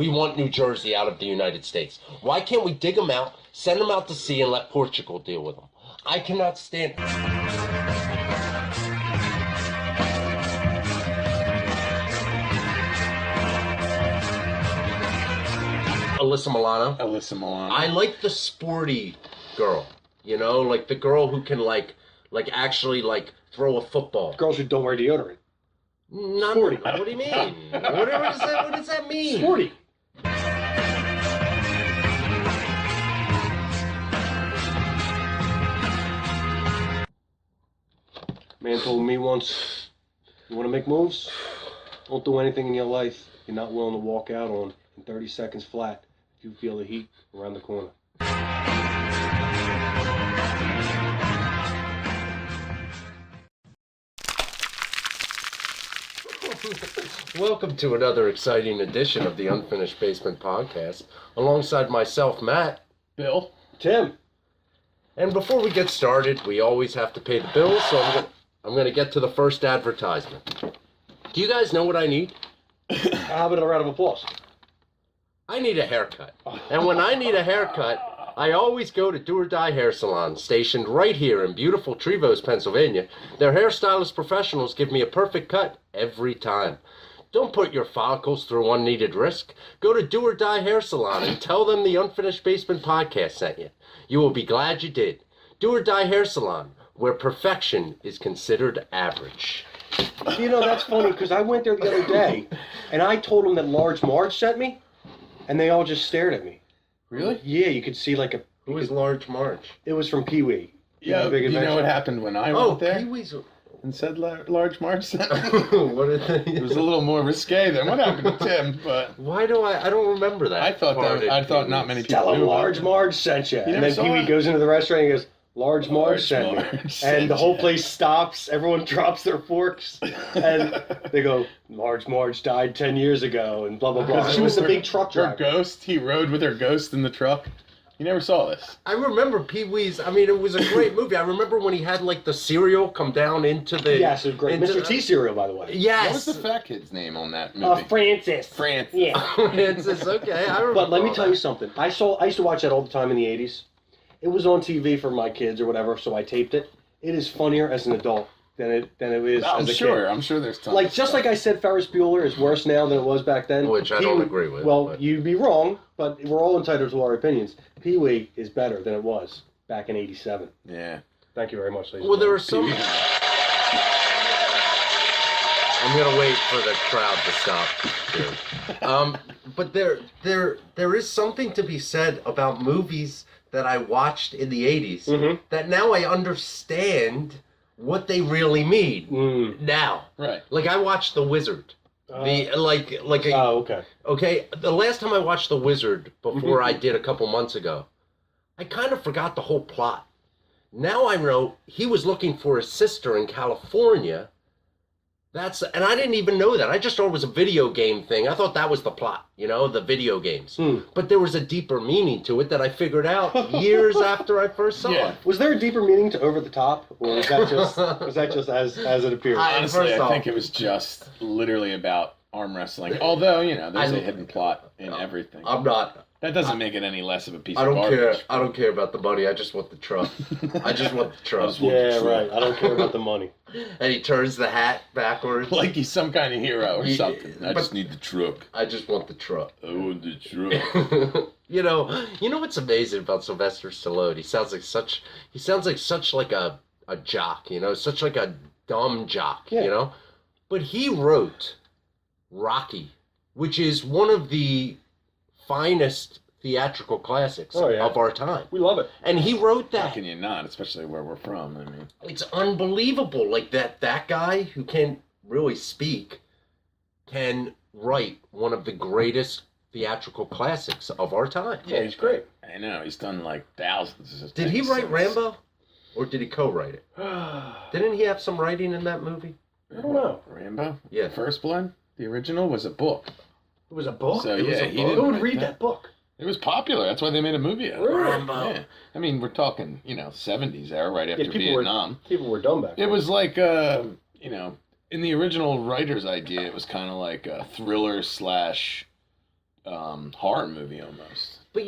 We want New Jersey out of the United States. Why can't we dig them out, send them out to sea, and let Portugal deal with them? I cannot stand... Alyssa Milano. I like the sporty girl, you know, like the girl who can actually throw a football. Girls who don't wear deodorant. Not sporty. What do you mean? What does that mean? Sporty. Man told me once, you want to make moves? Don't do anything in your life you're not willing to walk out on in 30 seconds flat if you feel the heat around the corner. Welcome to another exciting edition of the Unfinished Basement Podcast, alongside myself, Matt, Bill, Tim. And before we get started, we always have to pay the bills, so I'm going to get to the first advertisement. Do you guys know what I need? How about a round of applause? I need a haircut. And when I need a haircut, I always go to Do or Die Hair Salon, stationed right here in beautiful Trevose, Pennsylvania. Their hairstylist professionals give me a perfect cut every time. Don't put your follicles through unneeded risk. Go to Do or Die Hair Salon and tell them the Unfinished Basement Podcast sent you. You will be glad you did. Do or Die Hair Salon, where perfection is considered average. You know, that's funny, because I went there the other day, and I told them that Large Marge sent me, and they all just stared at me. Really? Yeah, you could see like a... Who is Large Marge? It was from Pee-wee. Yeah, Big you know Adventure. what happened when I went there Pee-wee's... and said Large Marge sent me? What did they... It was a little more risque than what happened to Tim, but... Why do I don't remember that. I thought not many people Tell knew them about Large it. Marge sent you. And never then saw Pee-wee it? goes into the restaurant and he goes, Large Marge sent me. Marge And the whole sent place stops. Everyone drops their forks. And they go, Large Marge died 10 years ago and blah, blah, blah. She was the big truck Her driver. ghost, he rode with her ghost in the truck. You never saw this. I remember Pee-wee's, I mean, it was a great movie. I remember when he had, like, the cereal come down into the... Yes, it was great. Mr. T cereal, by the way. Yes. What was the fat kid's name on that movie? Francis. Francis. Yeah. It's okay, I remember. But let me all tell that. you something. I used to watch that all the time in the 80s. It was on TV for my kids or whatever, so I taped it. It is funnier as an adult than it is I'm as a sure. kid. I'm sure there's tons Like, of just stuff. like I said, Ferris Bueller is worse now than it was back then. Which I don't agree with. Well, but... you'd be wrong, but we're all entitled to our opinions. Pee-wee is better than it was back in 87. Yeah. Thank you very much, ladies. Well, there are and some... I'm gonna wait for the crowd to stop here. But there is something to be said about movies that I watched in the 80s that now I understand what they really mean now. Right. Like I watched The Wizard. okay. Okay, the last time I watched The Wizard before I did a couple months ago, I kind of forgot the whole plot. Now I know he was looking for his sister in California. And I didn't even know that. I just thought it was a video game thing. I thought that was the plot, you know, the video games. But there was a deeper meaning to it that I figured out years after I first saw it. Was there a deeper meaning to Over the Top, or was that just as it appears? Honestly, I think it was just literally about arm wrestling. Although, you know, there's a hidden plot in everything. I'm not. That doesn't make it any less of a piece I of don't care. garbage. I don't care about the money. I just want the truck. I just want the truck. Yeah, right. I don't care about the money. And he turns the hat backwards. Like he's some kind of hero or Yeah, something. I but- just need the truck. I just want the truck. I want the truck. You know what's amazing about Sylvester Stallone? He sounds like such like a jock, you know, such like a dumb jock, you know? But he wrote Rocky, which is one of the finest theatrical classics of our time. We love it. And he wrote that. How can you not, especially where we're from? I mean, It's unbelievable. Like that guy who can't really speak can write one of the greatest theatrical classics of our time. Yeah, he's great. I know, he's done like thousands of Did he things write since. Rambo? Or did he co-write it? Didn't he have some writing in that movie? I don't know. Rambo? Yeah. First Blood? The original was a book. It was a book? So, It was yeah, a he book? didn't Who would write read that book? It was popular. That's why they made a movie out of it. Rambo. Yeah. I mean, we're talking, 70s era, right after Vietnam. People were dumb back then. It was like, in the original writer's idea, it was kind of like a thriller slash horror movie almost. But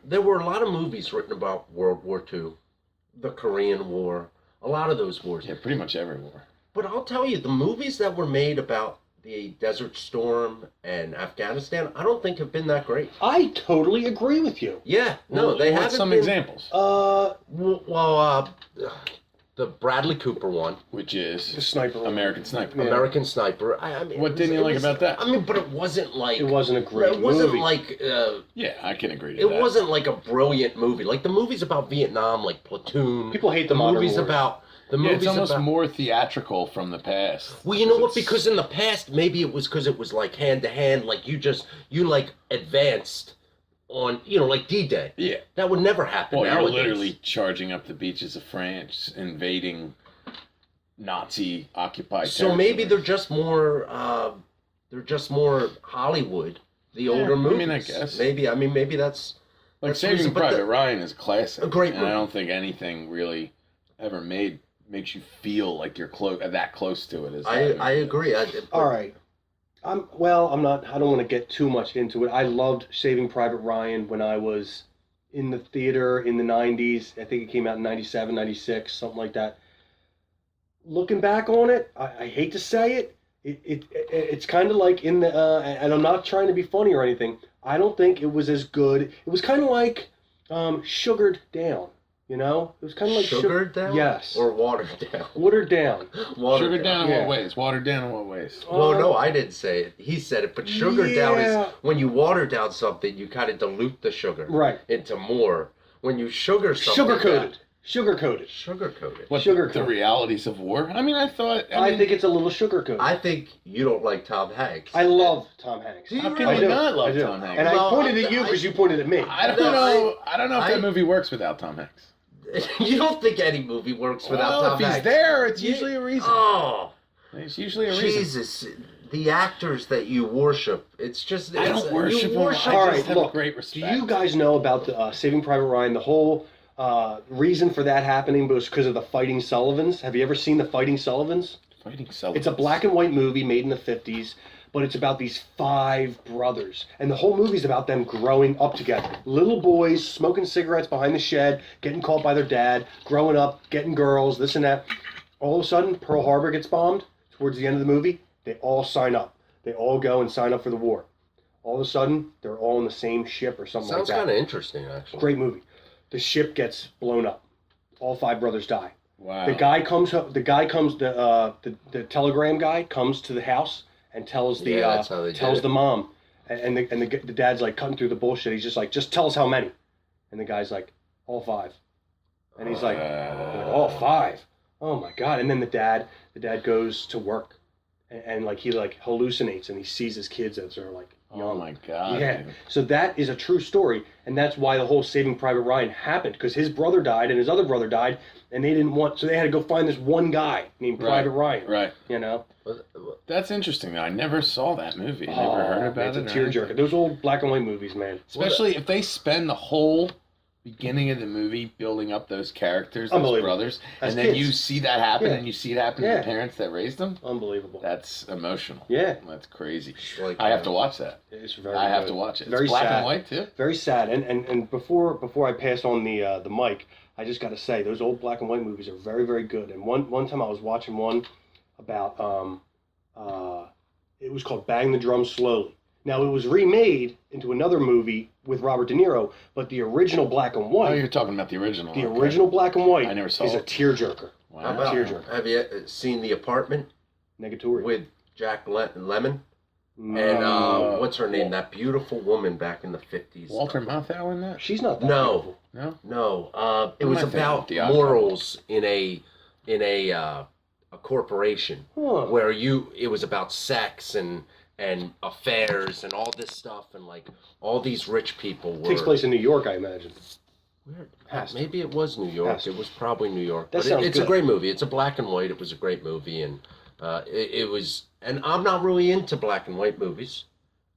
there were a lot of movies written about World War II, the Korean War, a lot of those wars. Yeah, pretty much every war. But I'll tell you, the movies that were made about the Desert Storm and Afghanistan, I don't think have been that great. I totally agree with you. Yeah, no, they haven't. Some been, examples. The Bradley Cooper one, Which is The Sniper. American Sniper. Yeah. American Sniper. I mean, What didn't you like about that? I mean, but it wasn't like It wasn't a great It wasn't movie. like Yeah, I can agree to it that. wasn't like a brilliant movie. Like the movies about Vietnam, like Platoon. People hate the modern movies wars. about the Yeah, movies it's almost about. more theatrical from the past. Well, you know what? Because in the past, maybe it was because it was like hand to hand. Like you like advanced on like D-Day. Yeah. That would never happen Well, you're nowadays. literally charging up the beaches of France, invading Nazi occupied So maybe territory. they're just more Hollywood. The older I movies. mean, I guess. Maybe that's Like that's the Saving reason, but Private Ryan is a classic. A great and I movie. don't think anything really ever makes you feel like you're that close to it. As that movie I does. agree. All right. I'm not. I don't want to get too much into it. I loved Saving Private Ryan when I was in the theater in the 90s. I think it came out in 97, 96, something like that. Looking back on it, I hate to say it, it's kind of like in the, and I'm not trying to be funny or anything. I don't think it was as good. It was kind of like sugared down, It was kind of like sugared down. Yes. Or watered down. Watered down. Watered Sugar down in Yeah. what ways? Watered down in what ways? Well, no, I didn't say it. He said it. But sugar down Yeah. is when you water down something, you kind of dilute the sugar Right. into more. When you sugar something, Sugar-coated. Sugar-coated. Sugar-coated. What Sugar the coated. realities of war? I mean, I I think it's a little sugar-coated. I think you don't like Tom Hanks. I love Tom Hanks. Do you How can I you do. not love I do. Tom Hanks? And I Well, pointed at you because you pointed at me. I don't No, know. I don't know if I- that movie works without Tom Hanks. You don't think any movie works without Tom if Hanks? he's there, it's You- usually a reason. Oh, It's usually a reason. Jesus. The actors that you worship, it's just... I don't worship you him. worship I All just right, have look, a great Do respect. you guys know about the Saving Private Ryan? The whole reason for that happening was because of the Fighting Sullivans. Have you ever seen the Fighting Sullivans? Fighting Sullivan. It's a black and white movie made in the 50s, but it's about these 5 brothers. And the whole movie's about them growing up together. Little boys smoking cigarettes behind the shed, getting caught by their dad, growing up, getting girls, this and that. All of a sudden, Pearl Harbor gets bombed. Towards the end of the movie, they all sign up. They all go and sign up for the war. All of a sudden, they're all on the same ship or something Sounds like that. kind of interesting, actually. Great movie. The ship gets blown up. All 5 brothers die. Wow. The telegram guy comes to the house and tells the Yeah, that's how they tells did the it. mom, and the dad's like cutting through the bullshit. He's just like, just tell us how many, and the guy's like, all 5, and he's like, all 5. Oh my god! And then the dad goes to work, and like he like hallucinates and he sees his kids as they're like young. Oh my god. Yeah, dude. so that is a true story, and that's why the whole Saving Private Ryan happened, because his brother died and his other brother died, and they didn't want, so they had to go find this one guy named Private Ryan. Right. That's interesting though. I never saw that movie. I never heard about it. It's or a anything. tearjerker. Those old black and white movies, man. Especially if they spend the whole beginning of the movie building up those characters, those Unbelievable. brothers, As and then kids. you see that happen, Yeah. and you see it happen to Yeah. the parents that raised them. Unbelievable. That's emotional. Yeah. That's crazy. Like, I have to watch that. It's very I have good. to watch it. Very It's black sad. and white too. Very sad. And before I pass on the mic, I just got to say those old black and white movies are very, very good. And one time I was watching one about it was called Bang the Drum Slowly. Now it was remade into another movie with Robert De Niro, but the original black and Oh, white, you're talking about the original. the okay. original black and white, I never saw is a it. tearjerker. Wow. How about, Tearjerker. have you seen The Apartment Negatory. with Jack Lemmon? And No. what's her name? That beautiful woman back in the 50s. Walter Matthau in that? She's not that No. beautiful. No. No, it What was am I thinking? about The Odd morals in a corporation Huh. where it was about sex and affairs and all this stuff, and like all these rich people were. Takes place in New York, I imagine. Where, Has to. maybe it was New York. Has to. It was probably New York. That But sounds it's a good. great movie. It's a black and white. It was a great movie, and it was. And I'm not really into black and white movies.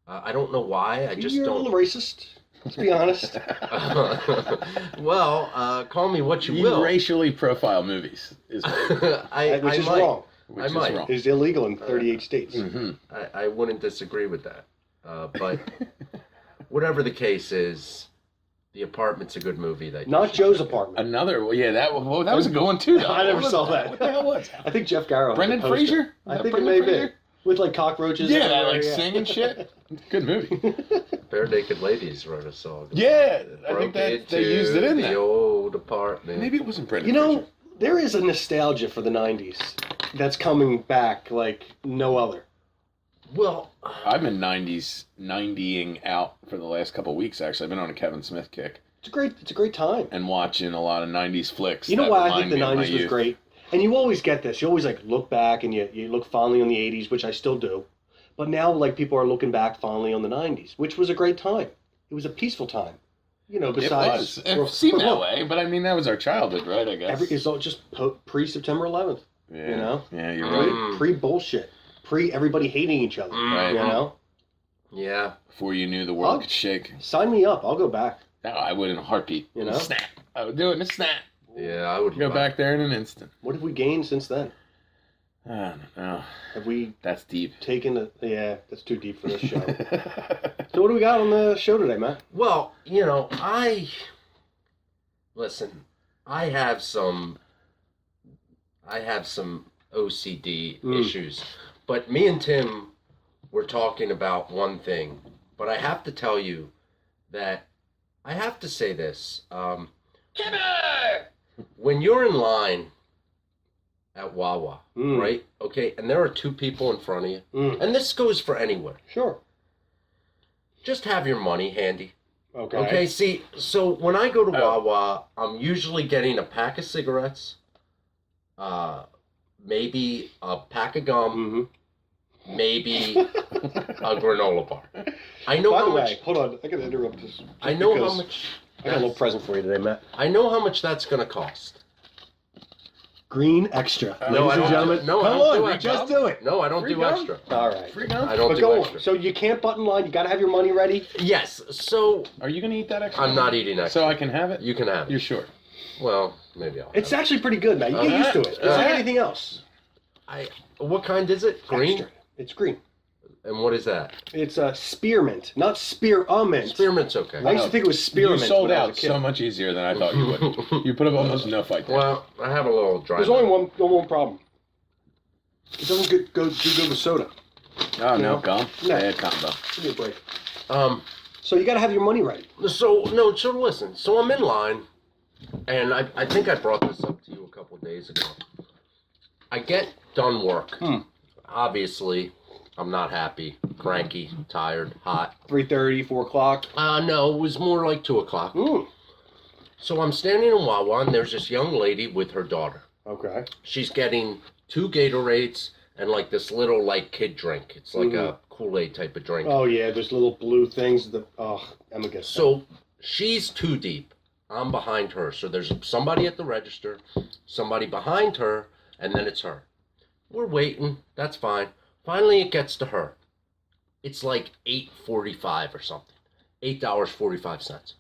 I don't know why. I just You're a don't. little racist. Let's be honest. Well, call me what you You will. racially profile movies. Is I Which is might. wrong. which I is might. wrong. It's illegal in 38 states. Mm-hmm. I wouldn't disagree with that. But whatever the case is, The Apartment's a good movie. Not Joe's Apartment. Another, that was a good one too. Though. I never saw that. What the hell was that? I think Jeff Garrow. Brendan Fraser? I think it may be. With like cockroaches. Yeah, that like singing shit. Good movie. Bare Naked Ladies wrote a song. Yeah, I think Broke they used it in the there. old apartment. Maybe it wasn't Brendan Fraser. There is a nostalgia for the 90s that's coming back like no other. Well, I've been 90ing out for the last couple of weeks, actually. I've been on a Kevin Smith kick. It's a great time. And watching a lot of 90s flicks. You know that why I remind think the me of my 90s was youth. great? And you always get this. You always like look back and you look fondly on the 80s, which I still do. But now like people are looking back fondly on the 90s, which was a great time. It was a peaceful time. Besides... It seemed that way, but I mean, that was our childhood, right, I guess? It's all just pre-September 11th, Yeah, you're right. Pre-bullshit. Pre-everybody hating each other, Right. Yeah. Before you knew the world could shake. Sign me up. I'll go back. No, I would in a heartbeat. In a snap. I would do it in a snap. Yeah, I would Go back there in an instant. What have we gained since then? I don't know. Have we That's deep. taken yeah, that's too deep for this show. So what do we got on the show today, Matt? Well, I have some OCD issues, but me and Tim were talking about one thing. But I have to tell you that I have to say this. When you're in line at Wawa, right? Okay, and there are two people in front of you, and this goes for anywhere. Sure. Just have your money handy. Okay. Okay, see, so when I go to Wawa, I'm usually getting a pack of cigarettes, maybe a pack of gum, maybe a granola bar. I know how much. Hold on, I gotta interrupt this. I know how much. I got a little present for you today, Matt. I know how much that's gonna cost. Green extra. No, Ladies and gentlemen, come on, just do it. No, I don't Free do gum? extra. All right. Free gum? I don't But do go extra. on. So you can't button line. You gotta have your money ready. Yes. So Are you going to eat that extra? I'm not eating extra. So I can have it? You can have it. You're sure? Well, maybe I'll. It's have actually pretty good, Matt. You get used to it. It's like anything else. it. What kind is it? Green. Extra. It's green. And what is that? It's spearmint, not spearmint. Spearmint's okay. I used to think it was spearmint. You sold when I was out a kid. so much easier than I thought you would. You put up almost no fight there. Well, I have a little dry. There's only one problem. It doesn't go too good with soda. Oh, no, gum? No. Bad combo. Give me a break. Um. So you got to have your money ready. So listen. So I'm in line, and I think I brought this up to you a couple of days ago. I get done work. Obviously, I'm not happy, cranky, tired, hot. 3:30, 4 o'clock. No, it was more like 2 o'clock. So I'm standing in Wawa, and there's this young lady with her daughter. Okay. She's getting 2 Gatorades and like this little like kid drink. It's like a Kool-Aid type of drink. Oh yeah, there's little blue things that. Emma gets. So she's too deep. I'm behind her. So there's somebody at the register, somebody behind her, and then it's her. We're waiting. That's fine. Finally, it gets to her. It's like $8.45 or something. $8.45.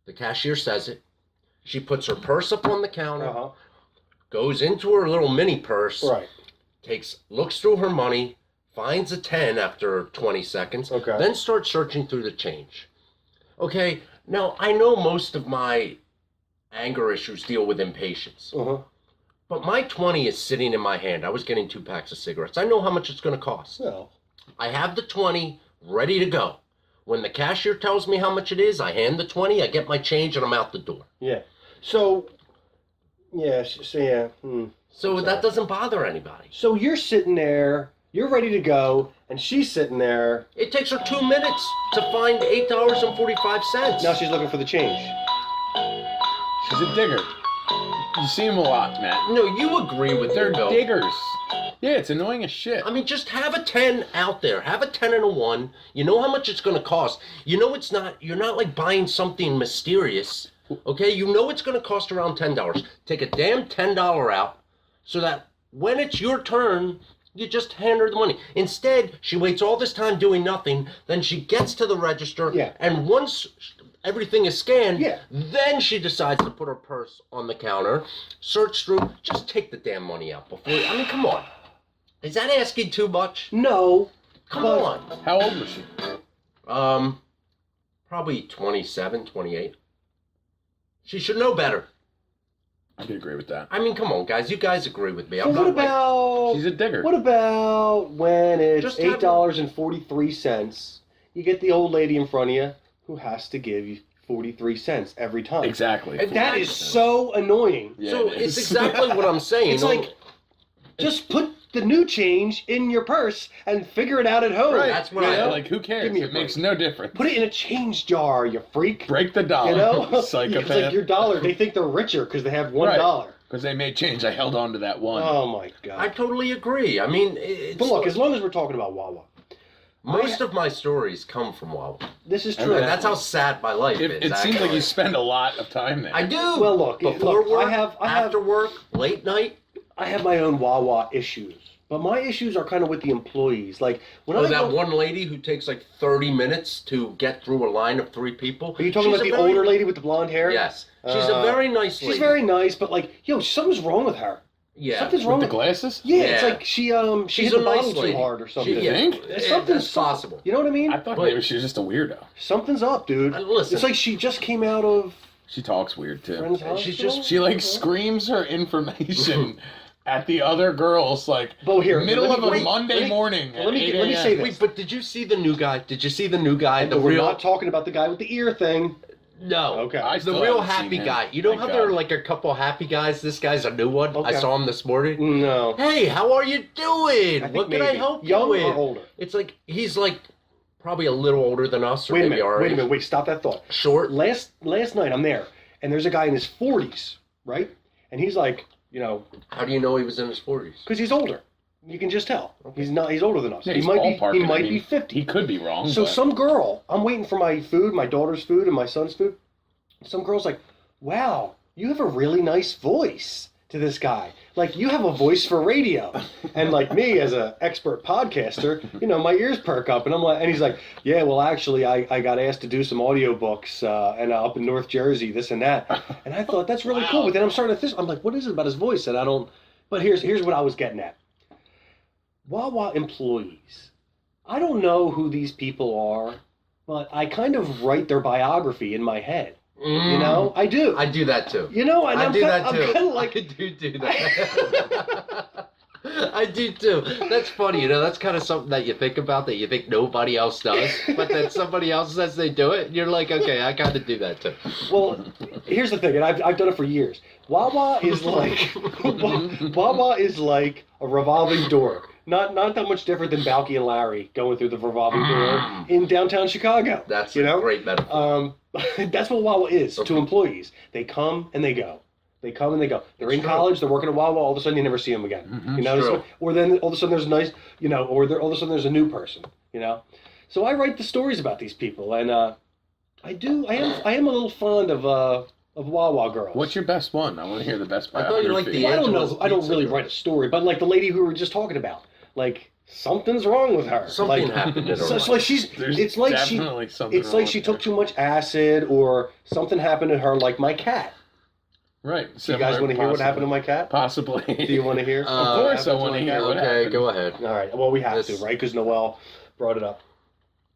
The cashier says it. She puts her purse up on the counter, goes into her little mini purse, Right. looks through her money, finds a 10 after 20 seconds, then starts searching through the change. Okay, now I know most of my anger issues deal with impatience. But my 20 is sitting in my hand. I was getting 2 packs of cigarettes. I know how much it's going to cost. Well. I have the 20 ready to go. When the cashier tells me how much it is, I hand the 20, I get my change, and I'm out the door. Yeah. So. Yeah. So that doesn't bother anybody. So you're sitting there. You're ready to go, and she's sitting there. It takes her 2 minutes to find $8.45. Now she's looking for the change. She's a digger. You see them a lot, Matt. No, you agree with They're her, Bill. diggers. Yeah, it's annoying as shit. I mean, just have a 10 out there. Have a 10 and a 1. You know how much it's going to cost. You know you're not like buying something mysterious. Okay? You know it's going to cost around $10. Take a damn $10 out so that when it's your turn, you just hand her the money. Instead, she waits all this time doing nothing. Then she gets to the register. Yeah. And once everything is scanned, Yeah. then she decides to put her purse on the counter, search through, just take the damn money out before. I mean, come on. Is that asking too much? No. Come on. How old was she? Probably 27, 28. She should know better. I could agree with that. I mean, come on, guys. You guys agree with me. So I'm what not like, about She's a digger. what about when it's Just have- $8.43? You get the old lady in front of you who has to give you 43 cents every time. Exactly. And That is so annoying. Yeah, so it it's is. exactly what I'm saying. It's like, just put the new change in your purse and figure it out at home. Right. That's what yeah, I know. like, who cares? Give me a It makes break. no difference. Put it in a change jar, you freak. Break the dollar. You know? Psychopath. It's like your dollar. They think they're richer because they have $1. Right. Because they made change. I held on to that one. Oh my I god. totally agree. I mean, it's But look, as long as we're talking about Wawa, most of my stories come from Wawa. this is And true. And that's how sad my life is. It seems like actually. you spend a lot of time there. I do. Well, look, before look, work, I have after work, late night. I have my own Wawa issues, but my issues are kind of with the employees. Like when Oh, I that go, one lady who takes like 30 minutes to get through a line of 3 people. are you talking She's about a the very- older lady with the blonde hair? Yes. She's a very nice lady. She's very nice, but like, yo, something's wrong with her. Yeah. Something's With wrong the with glasses? Yeah, it's Yeah. like she She's hit a the nice bottle lady. too hard or something. You Yeah. think? Something's That's possible. You know what I mean? I thought But- maybe she was just a weirdo. Something's up, dude. Listen. It's like she just came out of She talks weird too. Friends She's Hospital. just- She like screams her information at the other girls like But here, middle let of me- a wait, Monday let me- morning. let me- at 8 let me a.m. say this. Wait, but did you see the new guy? Did you see the new guy? And The we're real. not talking about the guy with the ear thing. No. Okay. I The still real haven't seen happy him. guy. You know Thank how God. there are like a couple happy guys? This guy's a new one. I Okay. saw him this morning. No. Hey, how are you doing? I think What can I maybe. help Young you with? or older? It's like he's like probably a little older than us, or Wait a maybe minute. our Wait a age. minute. Wait. Stop that thought. Short. Last night I'm there, and there's a guy in his 40s, right? And he's like, you know, How do you know he was in his 40s? because he's older. You can just tell. He's not. He's older than us. Yeah, he he's might be. ballparking. He I might mean, be 50. He could be wrong. So but- some girl, I'm waiting for my food, my daughter's food, and my son's food. Some girl's like, "Wow, you have a really nice voice." To this guy, like you have a voice for radio, and like me as an expert podcaster, you know, my ears perk up, and I'm like, and he's like, "Yeah, well, actually, I got asked to do some audiobooks, and up in North Jersey, this and that," and I thought that's really cool. But then I'm starting to think, I'm like, what is it about his voice that I don't? But here's what I was getting at. Wawa employees. I don't know who these people are, but I kind of write their biography in my head. You know, I do. I do that too. You know, and I I'm do kinda, that too. I'm kind of like, I do that. I do too. That's funny. You know, that's kind of something that you think about that you think nobody else does, but then somebody else says they do it, and you're like, okay, I kind of do that too. well, here's the thing, and I've done it for years. Wawa is like, Wawa is like a revolving door. Not that much different than Balky and Larry going through the revolving door in downtown Chicago. That's you know? a great metaphor. That's what Wawa is to employees. They come and they go. They come and they go. They're in It's true. college. They're working at Wawa. All of a sudden, you never see them again. Mhm. You know, It's true. or then all of a sudden there's a nice, you know, or all of a sudden there's a new person. You know, so I write the stories about these people, and I am a little fond of Wawa girls. What's your best one? I want to hear the best I thought biography. you liked the Well, I don't Angeles know. I don't pizza really girl. write a story, but like the lady who we were just talking about, like something's wrong with her. Something like, happened in her So it's life. like she's. There's It's like she. definitely something It's wrong like she with took her. too much acid, or something happened to her, like my cat. Right. You guys want to hear what happened to my cat? Possibly. Do you want to hear? Of course I What want to happened my hear cat? what Okay, happened. go ahead. All right. Well, we have This- to, right? Because Noelle brought it up.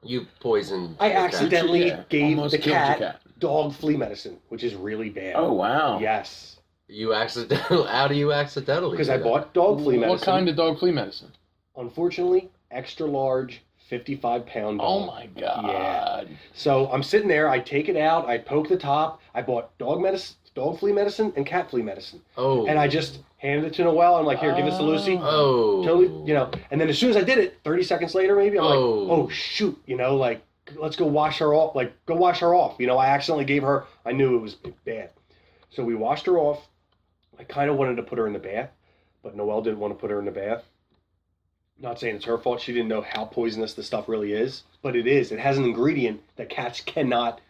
You poisoned. I the cat. accidentally Yeah, gave almost the killed your cat dog flea medicine, which is really bad. Oh, wow. Yes. You accidentally. How do you accidentally? Because do I that? bought dog flea medicine. What kind of dog flea medicine? Unfortunately, extra large, 55-pound dog. Oh, my God. Yeah. So I'm sitting there. I take it out. I poke the top. I bought dog flea medicine, and cat flea medicine. Oh. And I just handed it to Noelle. I'm like, here, give this to Lucy. Oh. Totally, you know. And then as soon as I did it, 30 seconds later, maybe, I'm like, Oh. oh shoot, you know, like let's go wash her off. Like go wash her off. You know, I accidentally gave her. I knew it was bad, so we washed her off. I kind of wanted to put her in the bath, but Noelle didn't want to put her in the bath. Not saying it's her fault. She didn't know how poisonous the stuff really is, but it is. It has an ingredient that cats cannot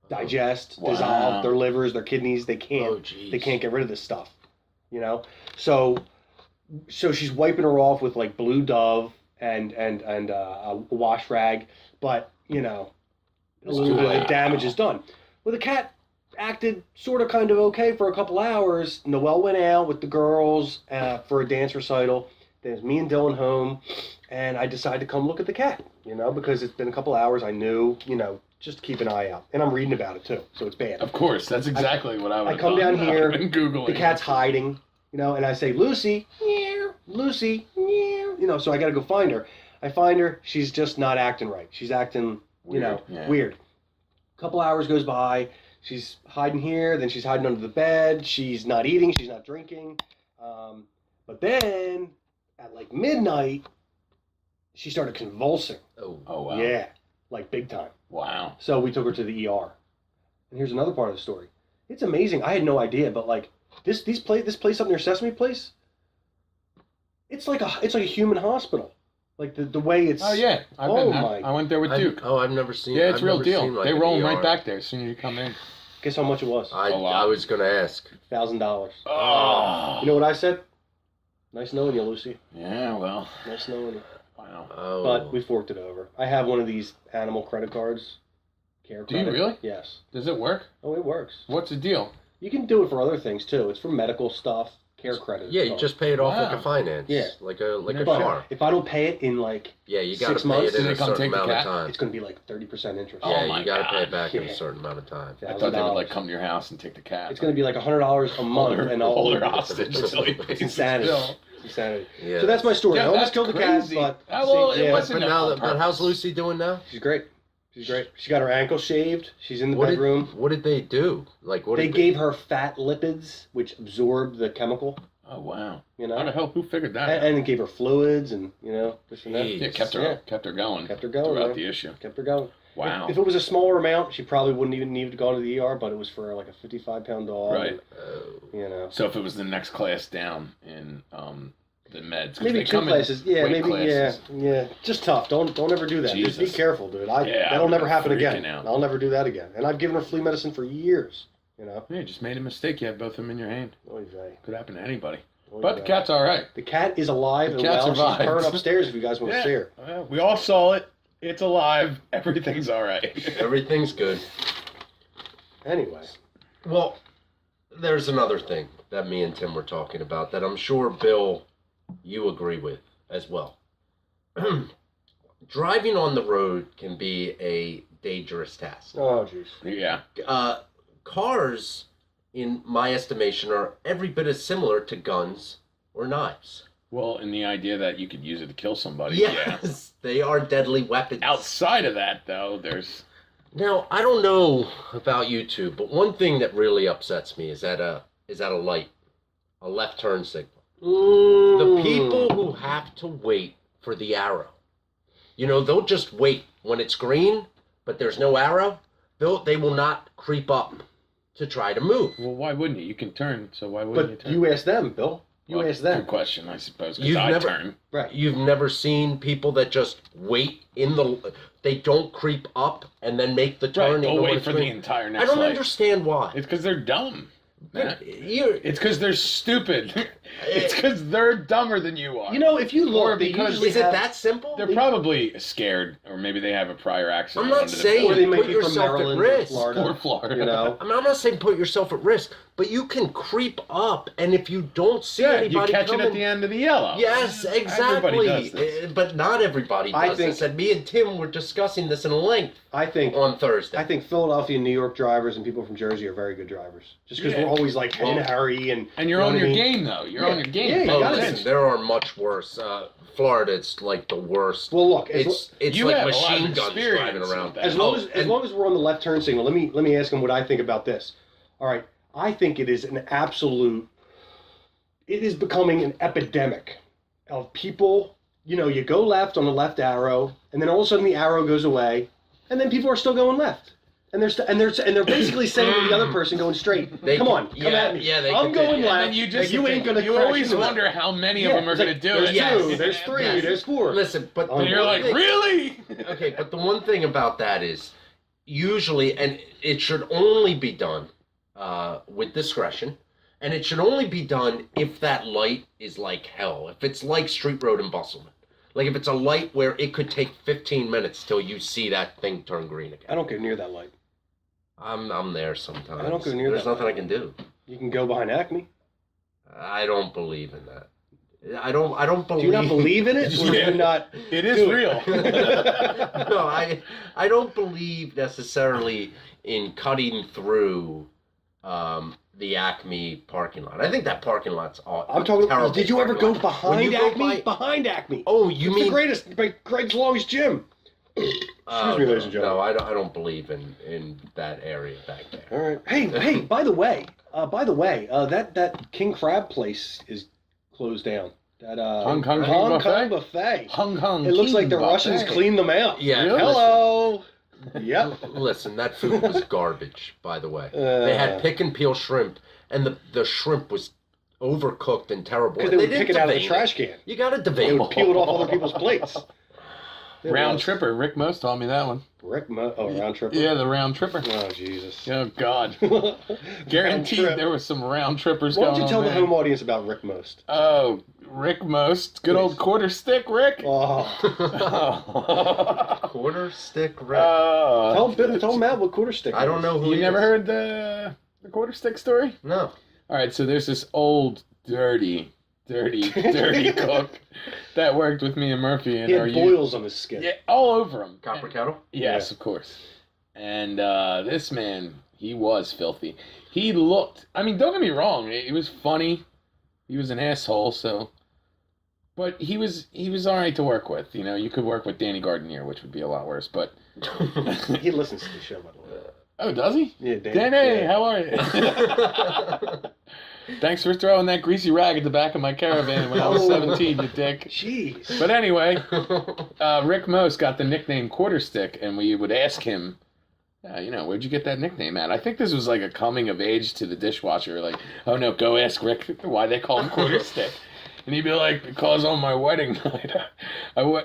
digest, Wow. dissolve. Their livers, their kidneys, they can't. Oh, jeez. They can't get rid of this stuff, you know. So she's wiping her off with like Blue Dove and a wash rag, but you know, a It's little too bit late. of damage is done. Well, the cat acted sort of kind of okay for a couple hours. Noelle went out with the girls for a dance recital. There's me and Dylan home, and I decided to come look at the cat, you know, because it's been a couple hours. I knew, you know, just keep an eye out. And I'm reading about it too, so it's bad. Of course, that's exactly what I would. I come down here, been Googling. the cat's hiding, you know, and I say, Lucy, meow, Lucy, meow, you know, so I got to go find her. I find her, she's just not acting right. She's acting, you know, weird. A couple hours goes by, she's hiding here, then she's hiding under the bed, she's not eating, she's not drinking. But then, at like midnight, she started convulsing. Oh wow. Yeah, like big time. Wow. So we took her to the ER. And here's another part of the story. It's amazing. I had no idea, but like this place up near Sesame Place, it's like a human hospital. Like the way it's. Oh yeah, I've been there. I went there with Duke. I've never seen. Yeah, it's I've real never deal. seen, like, they roll an them right ER. back there as soon as you come in. Guess how much it was? I was gonna ask. $1,000. Oh. You know what I said? Nice knowing you, Lucy. Yeah, well. Nice knowing you. Wow. Oh. But we forked it over. I have one of these animal credit cards. Care Do you credit. really? Yes. Does it work? Oh, it works. What's the deal? You can do it for other things too. It's for medical stuff. Care credit. Yeah, you just pay it off like Wow. a finance. Yeah. Like a Never But car. if I don't pay it in like Yeah, you gotta 6 pay months, it in do a they come certain take the amount of cat? time. it's going to be like 30% interest. Oh Yeah, my you gotta pay God. it back in Yeah. a certain amount of time. I thought they would like $1,000. come to your house and take the cat. It's going to be like $100 a month, and all hold her hostage until he pays It's the insanity. bill. It's insanity. Yeah. So that's my story. Yeah, I almost that's killed the cat, crazy. but Well, it yeah, wasn't But how's Lucy doing now? she's great. She's great. She got her ankle shaved. She's in the What bedroom. what did they do? Like what? They did gave her fat lipids, which absorb the chemical. Oh wow. You How the know, hell? Who figured that? out? and gave her fluids, and you know, this and that. Jeez. Yeah, kept her going. Kept her going, throughout man. the issue. Kept her going. Wow. If it was a smaller amount, she probably wouldn't even need to go to the ER. But it was for like a 55-pound dog. Right. You know. So if it was the next class down in the meds, 'cause Maybe they 2 come in classes. Yeah, weight maybe. classes. Yeah. Just tough. Don't ever do that. Just be Jesus. careful, dude. Yeah, that'll I'm never happen freaking again. out. I'll never do that again. And I've given her flea medicine for years. You know. Yeah, you just made a mistake. You had both of them in your hand. Oy vey. Could happen to anybody. Oy But the vey. cat's all right. The cat is alive The and cat well. survived. She's purring upstairs if you guys want to see her. Well, we all saw it. It's alive. Everything's all right. Everything's good. Anyway. Well, there's another thing that me and Tim were talking about that I'm sure, Bill, you agree with as well. Driving on the road can be a dangerous task. Oh, jeez. Yeah. Cars, in my estimation, are every bit as similar to guns or knives. Well, and the idea that you could use it to kill somebody. Yes, they are deadly weapons. Yeah. Outside of that, though, there's. Now, I don't know about you two, but one thing that really upsets me is at a light, a left turn signal. The people who have to wait for the arrow, you know, they'll just wait when it's green, but there's no arrow. They will not creep up to try to move. Well, why wouldn't you? You can turn, so why wouldn't you But turn? you ask them, Bill. You Well, ask them. Good question, I suppose. Because You've I never- turn. Right. You've never seen people that just wait they don't creep up and then make the turn. Right, they'll even when wait it's for the green. entire next I don't light. understand why. It's because they're dumb. Matt. You're- It's because they're stupid. It's because they're dumber than you are. You know, if you Or look, they because- usually Is it have- that simple? They're probably scared, or maybe they have a prior accident. I'm not under the saying belt. Or they might put be from yourself at Maryland or risk. Florida. Or Florida. You know. I'm not saying put yourself at risk, but you can creep up, and if you don't see Yeah, you anybody catch coming, it at the end of the yellow. yes, Everybody exactly. does this. But not everybody I does think- this. And me and Tim were discussing this in length I think on Thursday. I think Philadelphia and New York drivers and people from Jersey are very good drivers. Just because Yeah. we're always like in a hurry and And you're you know on what your I mean? game, though. You're Yeah. on your game. Yeah, you Oh, gotta listen, be. there are much worse. Florida, it's like the worst. Well, look, It's You like have a lot of machine guns experience driving with around. that. as long as we're on the left turn signal, let me ask him what I think about this. All right, I think it is an absolute. It is becoming an epidemic of people. You know, you go left on the left arrow, and then all of a sudden the arrow goes away, and then people are still going left. And they're basically saying to the other person going straight, come at me. Yeah, they I'm going continue. left. And then you just you ain't gonna. You crash always into it." wonder how many Yeah, of them are it's going like, to do there's it. Yes. two, there's three, Yes. there's four. Listen, but And And you're like, really? Okay, but the one thing about that is usually, and it should only be done with discretion, and it should only be done if that light is like hell. If it's like Street Road and Bustleman. Like if it's a light where it could take 15 minutes till you see that thing turn green again. I don't go near that light. I'm there sometimes. I don't go near There's that nothing I light. can do. You can go behind Acme. I don't believe in that. I don't believe. Do you not believe in it? Or do you not? It is do real. No, I don't believe necessarily in cutting through the Acme parking lot. I think that parking lot's I'm talking. terrible. Did you ever go parking lot. When behind you go Acme? by- Behind Acme. Oh, you It's mean the greatest, by Greg's longest gym. Excuse me, ladies and gentlemen. No, I don't believe in that area back there. All right. Hey. By the way, that King Crab place is closed down. That Hong Kong buffet. Hong Kong. It looks like King the buffet. Russians cleaned them out. Yeah. Really? Hello. Yep. Listen, that food was garbage. By the way, they had pick and peel shrimp, and the shrimp was overcooked and terrible. Because And they would pick it out of the deveinate trash can. You got to They deveinate. would peel it off other people's plates. Round tripper. Rick Most taught me that one. Round tripper. Yeah, the round tripper. Oh Jesus. Oh God. Guaranteed Round trip. there was some round trippers Why going don't on you tell the there. home audience about Rick Most? Oh, Rick Most. Good old quarter stick, Rick. Oh. Quarter stick Rick. Tell him out what quarter stick. I don't know who You he never is. heard the quarter stick story? No. All right, so there's this old, dirty cook that worked with me and Murphy in He our had youth. boils on his skin. Yeah, all over him. Copper kettle? Yes, Yeah. of course. And this man, he was filthy. He looked, I mean, don't get me wrong, it was funny. He was an asshole, so. But he was all right to work with. You know, you could work with Danny Gardner, which would be a lot worse, but. He listens to the show, by the way. Oh, does he? Yeah, Danny, yeah. how are you? Thanks for throwing that greasy rag at the back of my caravan when I was 17, you dick. Jeez. But anyway, Rick Most got the nickname Quarter Stick, and we would ask him, where'd you get that nickname at? I think this was like a coming of age to the dishwasher. Like, oh no, go ask Rick why they call him Quarter Stick. And he'd be like, because on my wedding night,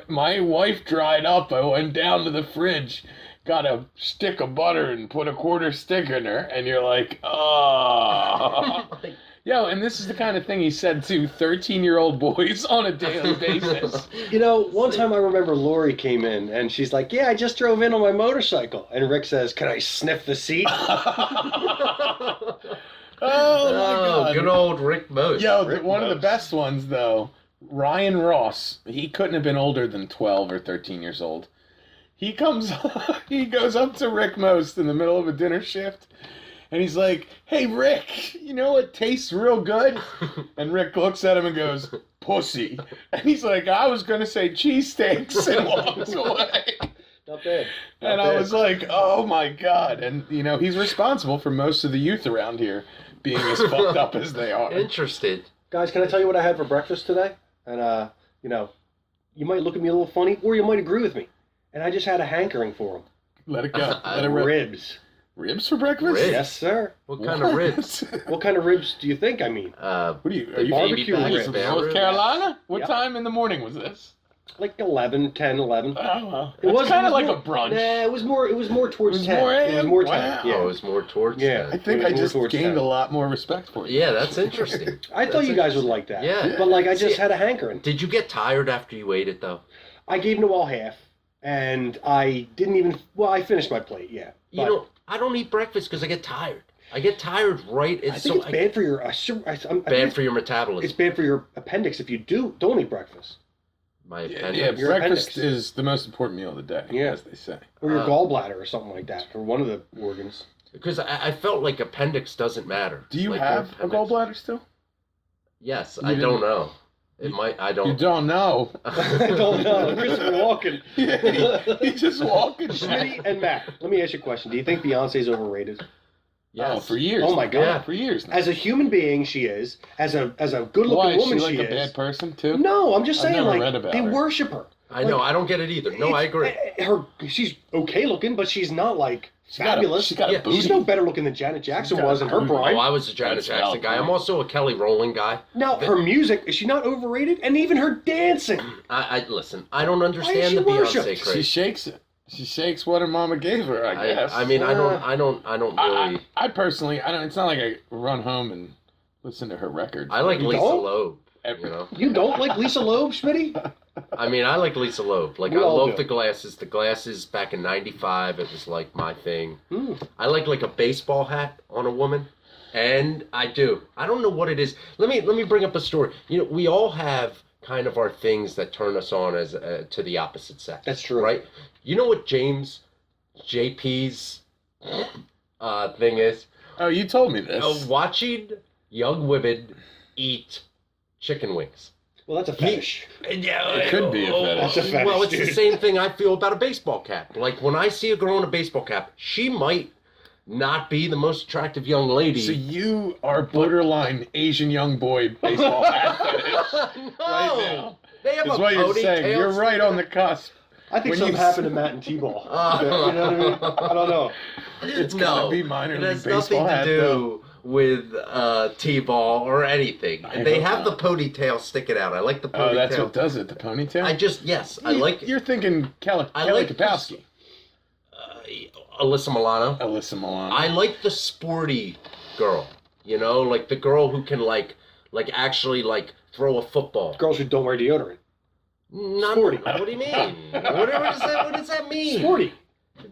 my wife dried up. I went down to the fridge, got a stick of butter and put a quarter stick in her. And you're like, oh. Yo, and this is the kind of thing he said to 13-year-old boys on a daily basis. You know, one time I remember Lori came in and she's like, yeah, I just drove in on my motorcycle. And Rick says, can I sniff the seat? Oh, my God. Good old Rick Most. Yo, Rick one of the Most. best ones, though, Ryan Ross. He couldn't have been older than 12 or 13 years old. He goes up to Rick Most in the middle of a dinner shift, and he's like, hey, Rick, you know what tastes real good? And Rick looks at him and goes, pussy. And he's like, I was going to say cheesesteaks, and walks away. Not bad. Not And I bad. was like, oh my God. And, he's responsible for most of the youth around here being as fucked up as they are. Interested. Guys, can I tell you what I had for breakfast today? And, you might look at me a little funny, or you might agree with me. And I just had a hankering for them. Let it go. Let it rip. Ribs. Ribs for breakfast? Ribs? Yes, sir. What kind of ribs? What kind of ribs do you think I mean? What are you The barbecue baby back ribs. spare North ribs? Carolina? What Yep. time in the morning was this? Like 11, 10, 11. Oh, well. It was kind of like more- a brunch. Nah, it was more towards It was 10. more It was AM? more 10. Wow. Oh, Yeah. it was more towards Yeah. I that. think It I was more just towards gained 10. a lot more respect for you. Yeah, that's interesting. I thought you guys would like that. Yeah. But like I just See, had a hankering. Did you get tired after you ate it, though? I gave Noel half, and I didn't even. Well, I finished my plate. Yeah. You know, I don't eat breakfast because I get tired. I get tired right. I think it's bad for your. bad for your metabolism. It's bad for your appendix if you don't eat breakfast, My Yeah, appendix. Your breakfast appendix. is the most important meal of the day, Yeah. as they say. or your gallbladder or something like that, or one of the organs. Because I felt like appendix doesn't matter. Do you Like have a appendix. gallbladder still? Yes, You I didn't- don't know. It might. I You don't. don't know. I don't know. Christopher Walken. He just walking. Schmitty and Matt, let me ask you a question. Do you think Beyonce's overrated? Yes. Oh, for years. Oh my God. Yeah. For years now. As a human being, she is. As a good-looking Why, is woman, she like a is. bad person, too? No, I'm just I've saying, never like read about they her. worship her. I know. I don't get it either. No, I agree. She's okay looking, but she's not like She got a- fabulous. she got a Yeah, booty. She's no better looking than Janet Jackson got a was in her booty. prime. Oh, I was a Janet That's Jackson valid guy. I'm point. also a Kelly Rowland guy. Now, her music, is she not overrated? And even her dancing. I listen. I don't Why understand is she the Beyonce worshipped? She craze. shakes it. She shakes what her mama gave her, I guess. I mean, I don't really. I personally, it's not like I run home and listen to her records. I like You Lisa don't? Loeb. You know. You don't like Lisa Loeb, Schmitty? I mean, I like Lisa Loeb. Like, We I all love do. the glasses. The glasses back in '95, it was like my thing. Hmm. I like a baseball hat on a woman. And I do. I don't know what it is. Let me bring up a story. You know, we all have kind of our things that turn us on as to the opposite sex. That's true. Right? You know what JP's thing is? Oh, you told me this. Watching young women eat chicken wings. Well, that's a fetish. Yeah, It could be a fetish. That's a fetish, Well, it's dude. the same thing I feel about a baseball cap. Like, when I see a girl in a baseball cap, she might not be the most attractive young lady. So you are borderline Asian young boy baseball hat fetish No. right now. They have That's a what you're ponytail saying. You're right on the cusp. I think When something you- happened to Matt and T-ball. You know what I mean? I don't know. It's no, gotta be minor it league has nothing baseball to hat, do though. with T-ball or anything. I They hope have the not. ponytail sticking out. I like the ponytail. Oh, that's what does it, the ponytail? I like You're thinking Kelly I like Kapowski. Alyssa Milano. Alyssa Milano. I like the sporty girl. You know, like the girl who can actually throw a football. Girls who don't wear deodorant. Not, Sporty. What do you mean? What does that mean? Sporty.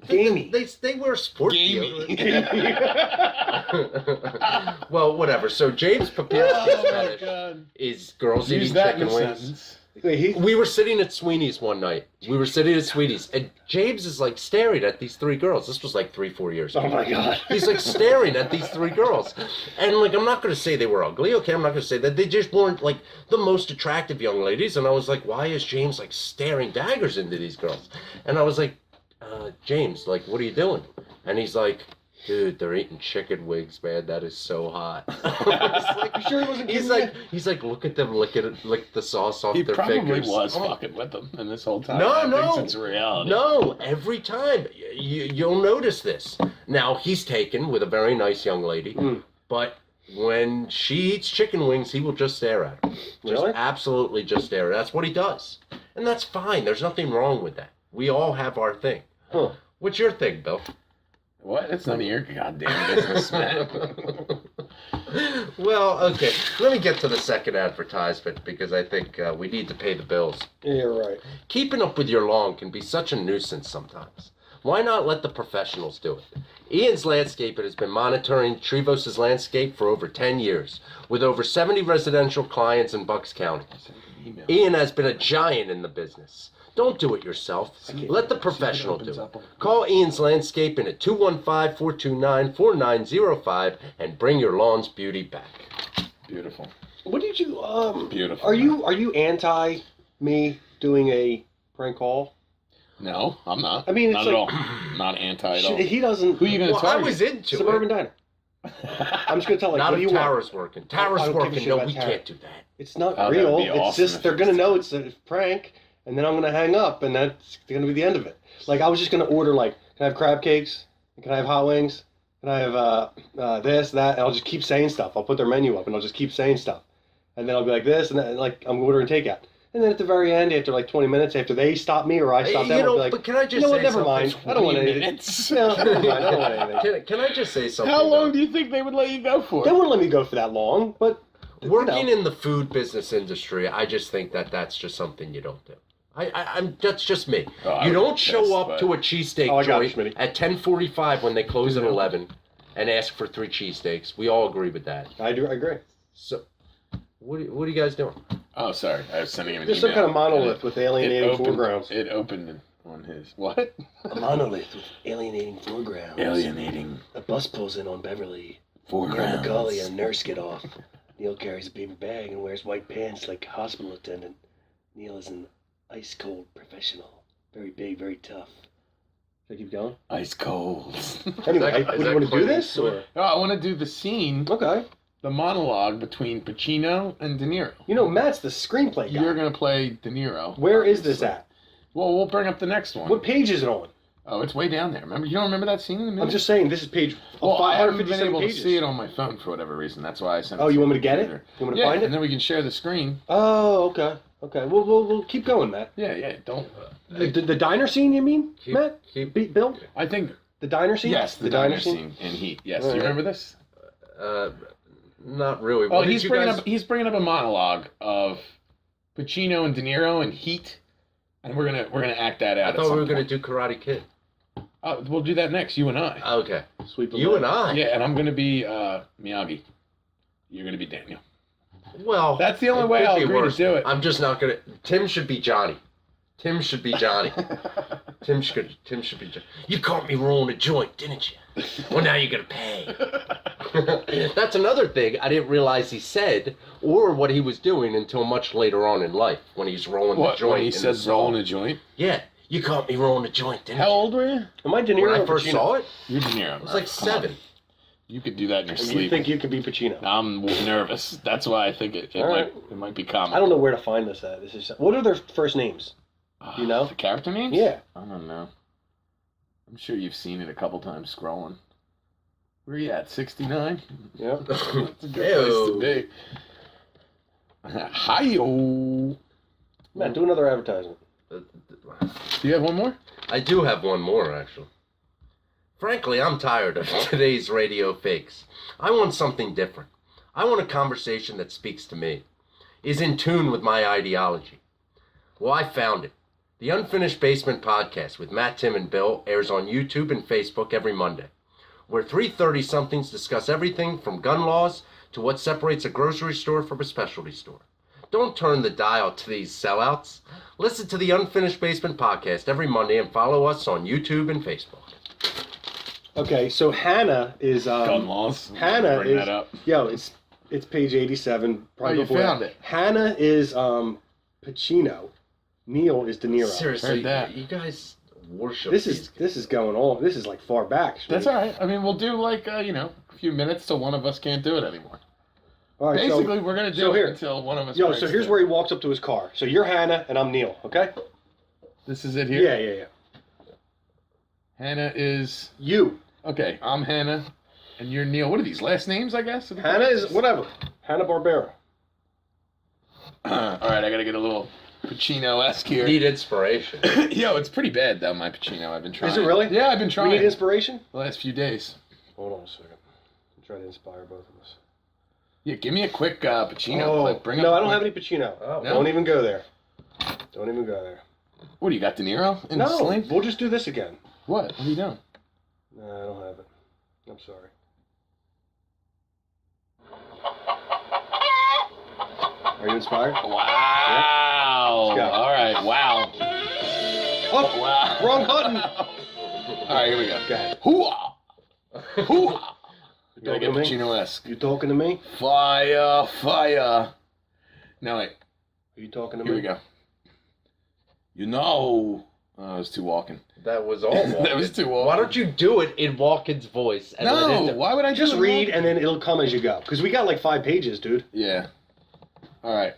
Gamey. They wear sport Gamey. deodorant. Well, whatever. So James Papirski's Oh my fetish god. is girls Use eating that in chicken a wings. sentence. Wait, We were sitting at Sweeney's one night. And James is staring at these three girls. This was 3-4 years ago. oh my god. He's staring at these three girls. And I'm not going to say they were ugly. Okay, I'm not going to say that. They just weren't the most attractive young ladies. And I was like, why is James staring daggers into these girls? And I was like, James, what are you doing? And he's like, dude, they're eating chicken wings, man. That is so hot. You sure he wasn't kidding he's like, look at them, lick the sauce off He their probably fingers. was Oh. fucking with them, and this whole time No, I no. think it's reality. No, every time. You'll notice this. Now, he's taken with a very nice young lady, but when she eats chicken wings, he will just stare at her. Really? Absolutely just stare at her. That's what he does. And that's fine. There's nothing wrong with that. We all have our thing. Huh. What's your thing, Bill? What? It's none of your goddamn business, man. Well, okay. Let me get to the second advertisement because I think we need to pay the bills. Yeah, you're right. Keeping up with your lawn can be such a nuisance sometimes. Why not let the professionals do it? Ian's Landscaping has been monitoring Trevos's landscape for over 10 years, with over 70 residential clients in Bucks County. Ian has been a giant in the business. Don't do it yourself. Let the professional do it. Call Ian's Landscaping at 215-429-4905 and bring your lawn's beauty back. Beautiful. What did you Beautiful. Are you anti me doing a prank call? No, I'm not. I mean, not it's at all. Not anti at all. He doesn't. Who are you going to Well, I target? was into Suburban it. Diner. I'm just gonna tell Not what do if you want? Tara's working. I Tara's don't give a working. shit No, about we Tara. can't do that. It's not Oh, that'd real. be It's awesome just if they're it gonna was. know it's a prank, and then I'm gonna hang up, and that's gonna be the end of it. I was just gonna order can I have crab cakes? Can I have hot wings? Can I have this, that? And I'll just keep saying stuff. I'll put their menu up, and I'll just keep saying stuff, and then I'll be like this, and then I'm ordering takeout. And then at the very end, after 20 minutes, after they stop me or I stop them, I'll be like, but can I just you know what? say Never something? mind. I don't want 20 anything. minutes. No, never mind. I don't want anything. Can I just say something? How long though? do you think they would let you go for? They wouldn't let me go for that long, but Working in the food business industry, I just think that's just something you don't do. I'm that's just me. Oh, I You would don't be show pissed, up but- to a cheesesteak Oh, I got joint you, Smitty. at 10:45 when they close at 11 and ask for 3 cheesesteaks. We all agree with that. I agree. So, what are you guys doing? Oh, sorry. I was sending him an There's email. some kind of monolith with alienating foregrounds. It opened on his... What? A monolith with alienating foregrounds. Alienating A bus pulls in on Beverly. foregrounds. Neil McCauley and a nurse get off. Neil carries a paper bag and wears white pants like a hospital attendant. Neil is an ice cold professional. Very big, very tough. Should I keep going? Ice cold. Anyway, Is that would you want to do Clint this? Eastwood? Or? Oh, I want to do the scene, Okay. the monologue between Pacino and De Niro. You know, Matt's the screenplay guy. You're going to play De Niro. Where is this at? Well, we'll bring up the next one. What page is it on? Oh, it's way down there. Remember? You don't remember that scene in the middle? I'm just saying, this is page Well, I haven't been 557 able pages. to see it on my phone for whatever reason. That's why I sent it. Oh, you to want me to the get it? computer. You want me to Yeah, find it? and then we can share the screen. Oh, okay. Okay. We'll keep going, Matt. Yeah, don't... The diner scene, you mean, Matt? Bill? I think... The diner scene? Yes, the diner scene in Heat. Yes, All you right. remember this? Not really. Oh, What did he's you bringing guys... up a monologue of Pacino and De Niro in Heat, and we're gonna act that out. I thought we were going to do Karate Kid. We'll do that next, you and I. Okay. Sweep them You in. and I. Yeah, and I'm going to be Miyagi. You're going to be Daniel. Well, That's the only it way could I'll be agree worse. to do it. I'm just not gonna. Tim should be Johnny. Tim should be Johnny. Tim should be Johnny. You caught me rolling a joint, didn't you? Well, now you're gonna pay. That's another thing I didn't realize he said or what he was doing until much later on in life when he's rolling the joint. When he in the says song. rolling a joint? Yeah, you caught me rolling a joint, didn't How you? old were you? Am I De Niro When I or first Pacino? saw it, You're De Niro. I was like 7. You could do that in your And sleep. you think you could be Pacino? I'm nervous. That's why I think it All right. might be common. I don't know where to find this at. This is what are their first names? You know? The character names? Yeah. I don't know. I'm sure you've seen it a couple times scrolling. Where are you at? 69? Yeah. That's a good place to be. Hi-yo. Matt, do another advertisement. Do you have one more? I do have one more, actually. Frankly, I'm tired of today's radio fakes. I want something different. I want a conversation that speaks to me, is in tune with my ideology. Well, I found it. The Unfinished Basement podcast with Matt, Tim, and Bill airs on YouTube and Facebook every Monday, where 330-somethings discuss everything from gun laws to what separates a grocery store from a specialty store. Don't turn the dial to these sellouts. Listen to the Unfinished Basement podcast every Monday and follow us on YouTube and Facebook. Okay, so Hannah is Gun laws. Hannah Bring is that up. Yo, it's page 87. You before found that. it. Hannah is Pacino. Neil is De Niro. Seriously, Heard that. you guys worship This these is going on. This is like far back. That's all right. I mean, we'll do like, a few minutes till one of us can't do it anymore. All right, Basically, we're going to do so it here. until one of us Yo, breaks so here's it. where he walks up to his car. So you're Hannah and I'm Neil, okay? This is it here? Yeah. Hannah is... You. Okay, I'm Hannah, and you're Neil. What are these, last names, I guess? Hannah is whatever. Hannah Barbera. All right, I got to get a little Pacino-esque here. need inspiration. Yo, it's pretty bad, though, my Pacino. I've been trying. Is it really? Yeah, I've been We trying. need inspiration? The last few days. Hold on a second. I'm trying to inspire both of us. Yeah, give me a quick Pacino clip. Bring no, up I don't quick- have any Pacino. Oh, No? Don't even go there. Don't even go there. What, do you got De Niro in the No, sling? we'll just do this again. What? What are you doing? No, I don't have it. I'm sorry. Are you inspired? Wow. Let's go. All right, wow. Oh, Wow. wrong button. All right, here we go. Go ahead. Hoo-ah! Hoo-ah! You Gotta get talking to me? Pacino-esque. You talking to me? Fire, fire. No, wait. Are you talking to Here me? we go. You know. Oh, I was too walking. That was all. Walken. That was too walking. Why don't you do it in Walken's voice? And let No, it why would I Just do it read wrong? and then it'll come as you go. Because we got like 5 pages, dude. Yeah. All right.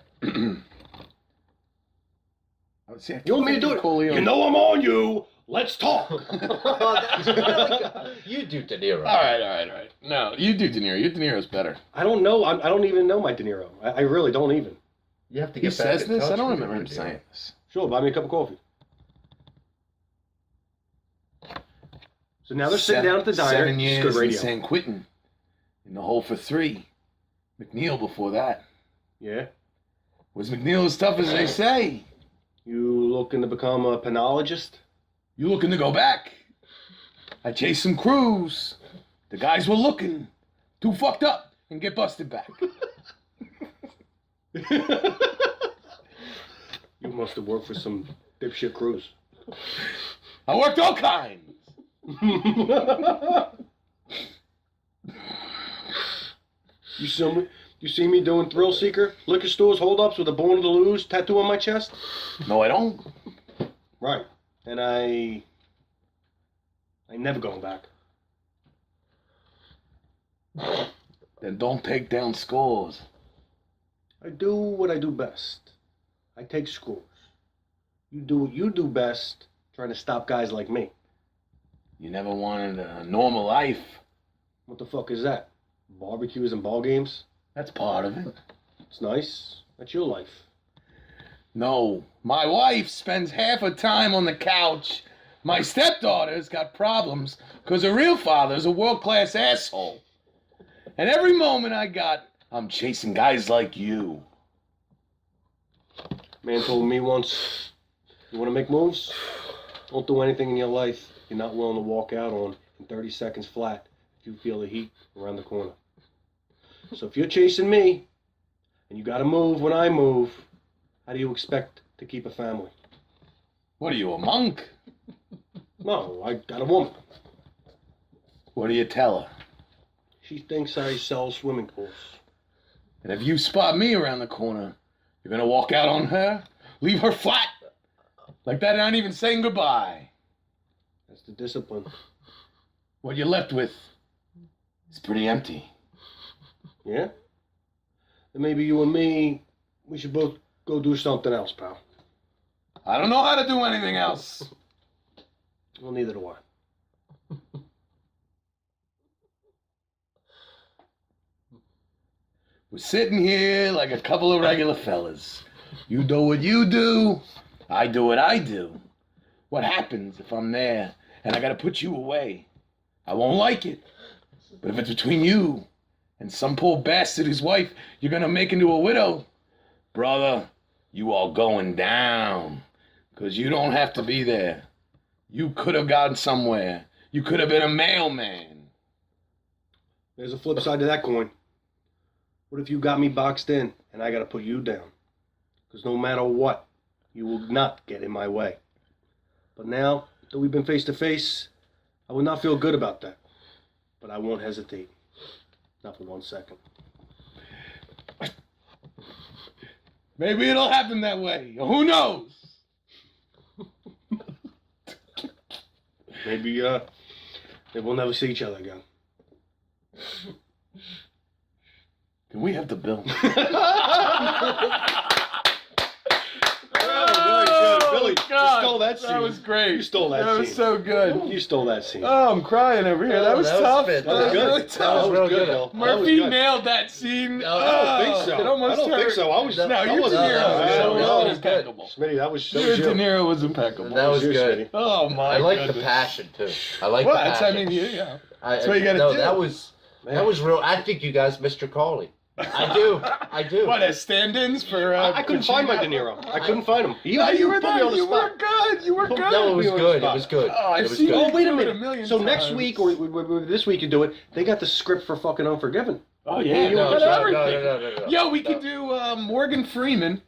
See, I You want me to do it? Coolio. You know I'm on you. Let's talk. That's really you do De Niro. All right. No, you do De Niro. Your De Niro's better. I don't know. I don't even know my De Niro. I really don't even. You have to He get back says in this? touch I don't with remember your him De Niro. saying this. Sure, buy me a cup of coffee. So now they're sitting down at the diner. 7 It's years good in radio. San Quentin. In the hole for 3. McNeil before that. Yeah. Was McNeil as tough as they say? You looking to become a penologist? You looking to go back? I chased some crews. The guys were looking. Too fucked up and get busted back. You must have worked for some dipshit crews. I worked all kinds. You see me doing thrill seeker, liquor stores, holdups with a born to lose tattoo on my chest? No, I don't. Right. And I never going back. Then don't take down scores. I do what I do best. I take scores. You do what you do best, trying to stop guys like me. You never wanted a normal life. What the fuck is that? Barbecues and ball games? That's part of it. It's nice. That's your life. No, my wife spends half her time on the couch. My stepdaughter's got problems because her real father's a world-class asshole. And every moment I got, I'm chasing guys like you. Man told me once, you want to make moves? Don't do anything in your life you're not willing to walk out on in 30 seconds flat if you feel the heat around the corner. So if you're chasing me and you gotta move when I move, how do you expect to keep a family? What are you, a monk? No, I got a woman. What do you tell her? She thinks I sell swimming pools. And if you spot me around the corner, you're gonna walk out on her, leave her flat, like that, not even saying goodbye. That's the discipline. What you're left with is pretty empty. Yeah? Then maybe you and me, we should both go do something else, pal. I don't know how to do anything else. Well, neither do I. We're sitting here like a couple of regular fellas. You do what you do, I do what I do. What happens if I'm there and I gotta put you away? I won't like it. But if it's between you and some poor bastard whose wife you're gonna make into a widow, brother, you are going down. 'Cause you don't have to be there. You could have gotten somewhere. You could have been a mailman. There's a flip side to that coin. What if you got me boxed in and I gotta put you down? Because no matter what, you will not get in my way. But now that we've been face to face, I would not feel good about that. But I won't hesitate. Not for 1 second. Maybe it'll happen that way. Who knows? Maybe we'll never see each other again. Can we have the bill? Billy, you stole that scene. That was great. You stole that That scene. was so good. You stole that scene. Oh, I'm crying over here. That was that was tough. fit. That was good. really That was tough. real good, good. Bill. That was Murphy good. nailed that scene. No, I don't think so. It almost I don't hurt. think so. I was No, that your was De Niro no, was no, impeccable. Smitty, that was Your De you. Niro was impeccable. That was you, good. Smitty. Oh my! I like the goodness. passion too. I like Well, the that's, passion. I mean, yeah. I, That's what you gotta no, do. that was real. I think you guys missed your calling. I do. I do. What, as stand-ins for? I couldn't find my De Niro. I couldn't find him. No, you were put me there. on the You spot. were good. You were good. No, it was Put me on the good. It spot. was good. Oh, I've It was seen good. you Oh, wait a do it minute. a million So next times. week or this week you do it. They got the script for fucking Unforgiven. Oh yeah, you No, got no, everything. no. Yo, we could do Morgan Freeman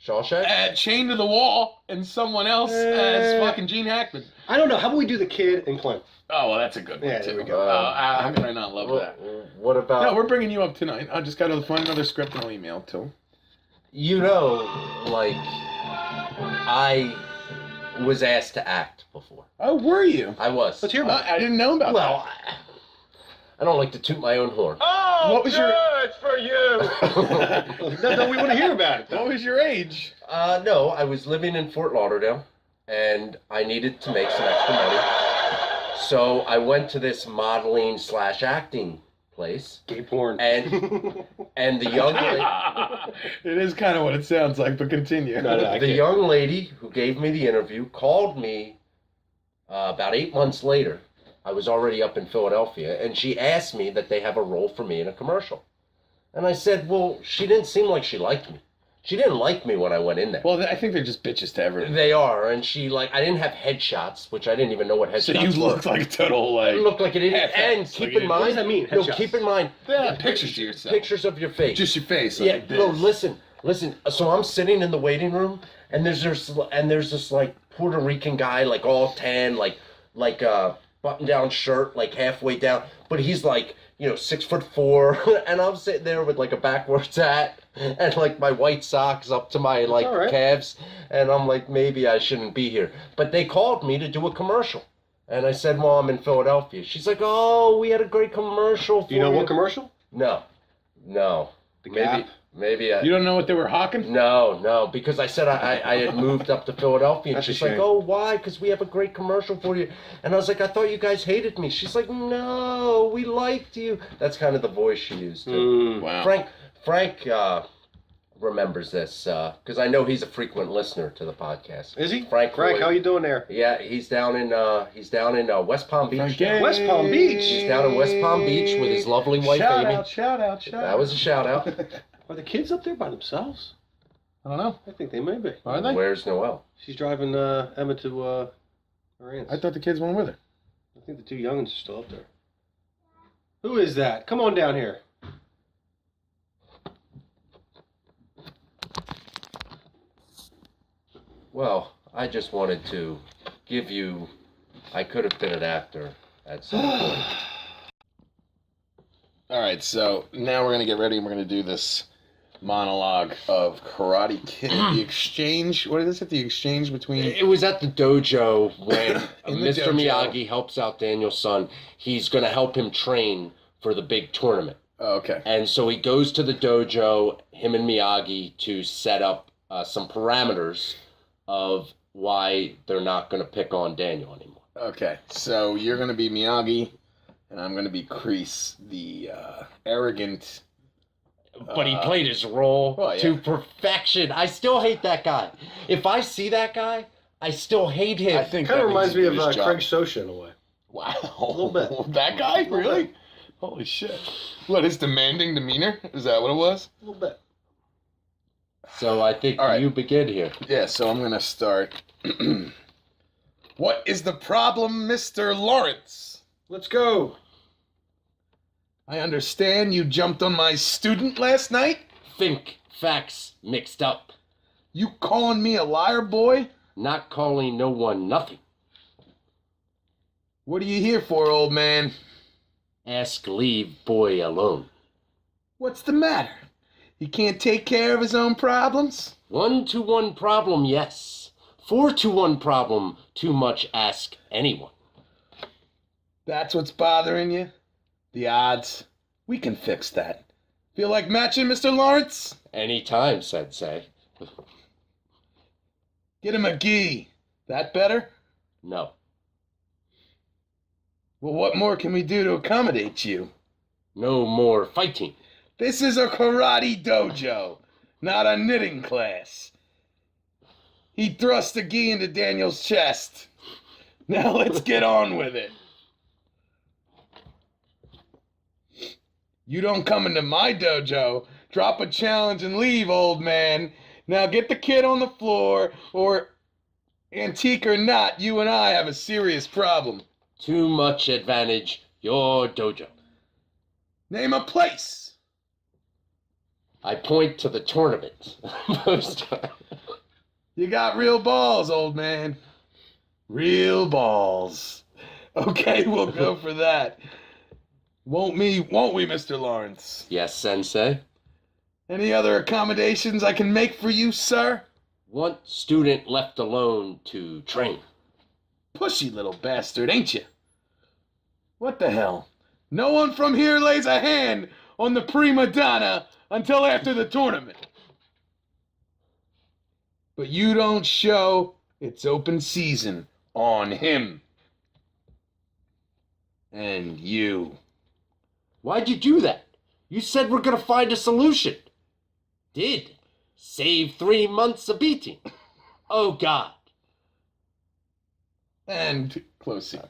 Shawshank? at Chained to the Wall and someone else as fucking Gene Hackman. I don't know. How about we do the Kid and Clint? Oh, well, that's a good one, Yeah, too. there we go. How can I not love that? What about... No, we're bringing you up tonight. I just got to find another script and I'll email it to him. You know, like, I was asked to act before. Oh, were you? I was. Let's hear about it. I didn't know about Well, I don't like to toot my own horn. that. What was your for you! No, we want to hear about it. What was your age? No, I was living in Fort Lauderdale, and I needed to make some extra money. So I went to this modeling / acting place, Gay porn. and the young lady, It is kind of what it sounds like, but continue. No, I the can't. young lady who gave me the interview called me about 8 months later. I was already up in Philadelphia, and she asked me that they have a role for me in a commercial. And I said, well, she didn't seem like she liked me. She didn't like me when I went in there. Well, I think they're just bitches to everyone. They are, and I didn't have headshots, which I didn't even know what So headshots you were. looked like a total, I like... looked like an idiot. And half-assed, keep like in an mind, What does that mean, no, headshots? keep in mind, Yeah, pictures of yourself. pictures of your face. Just your face. Yeah, Like no, this. listen. So I'm sitting in the waiting room, and there's this like Puerto Rican guy, like all tan, like button down shirt, like halfway down, but he's like 6'4", and I'm sitting there with like a backwards hat and like my white socks up to my like all right. calves, and I'm like, maybe I shouldn't be here. But they called me to do a commercial, and I said, well, I'm in Philadelphia. She's like, oh, we had a great commercial for Do you know what commercial? No. The Gap? Maybe You don't know what they were hawking? no, because I said I had moved up to Philadelphia, and That's a she's like, shame. oh, why? Because we have a great commercial for you. And I was like, I thought you guys hated me. She's like, no, we liked you. That's kind of the voice she used, too. Wow. Frank remembers this, because I know he's a frequent listener to the podcast. Is he? Frank, how you doing there? Yeah, he's down in West Palm Beach. Frank, now. West Palm Beach. He's down in West Palm Beach with his lovely wife, Shout Amy. out, shout out. That was a shout out. Are the kids up there by themselves? I don't know. I think they may be. Are they? Where's Noelle? She's driving Emma to Her I thought the kids went with her. I think the two youngins are still up there. Who is that? Come on down here. Well, I just wanted to give you. I could have been an actor at some point. All right, so now we're going to get ready and we're going to do this monologue of Karate Kid. The exchange, what is it? The exchange between... It was at the dojo when In the Mr. dojo. Miyagi helps out Daniel's son. He's going to help him train for the big tournament. Oh, okay. And so he goes to the dojo, him and Miyagi, to set up some parameters of why they're not going to pick on Daniel anymore. Okay, so you're going to be Miyagi, and I'm going to be Kreese, the arrogant... But he played his role to perfection. I still hate that guy. If I see that guy, I still hate him. I think Kind of that reminds means me he of did his Craig job. Sosha in a way. Wow. A little bit. That guy? Little Really? bit. Holy shit. What, his demanding demeanor? Is that what it was? A little bit. So I think All right. you begin here. Yeah, so I'm going to start. What is the problem, Mr. Lawrence? Let's go. I understand you jumped on my student last night? Think, facts mixed up. You calling me a liar, boy? Not calling no one nothing. What are you here for, old man? Ask leave boy alone. What's the matter? He can't take care of his own problems? 1-to-1 problem, yes. 4-to-1 problem, too much ask anyone. That's what's bothering you? The odds. We can fix that. Feel like matching, Mr. Lawrence? Anytime, sensei. Get him a gi. That better? No. Well, what more can we do to accommodate you? No more fighting. This is a karate dojo, not a knitting class. He thrust a gi into Daniel's chest. Now let's get on with it. You don't come into my dojo, drop a challenge and leave, old man. Now get the kid on the floor, or antique or not, you and I have a serious problem. Too much advantage, your dojo. Name a place. I point to the tournament. Most times. You got real balls, old man. Real balls. Okay, we'll go for that. Won't we, Mr. Lawrence? Yes, sensei. Any other accommodations I can make for you, sir? One student left alone to train. Pushy little bastard, ain't you? What the hell? No one from here lays a hand on the prima donna until after the tournament. But you don't show, it's open season on him. And you. Why'd you do that? You said we're gonna find a solution. Did. Save 3 months of beating. Oh, God. And close scene.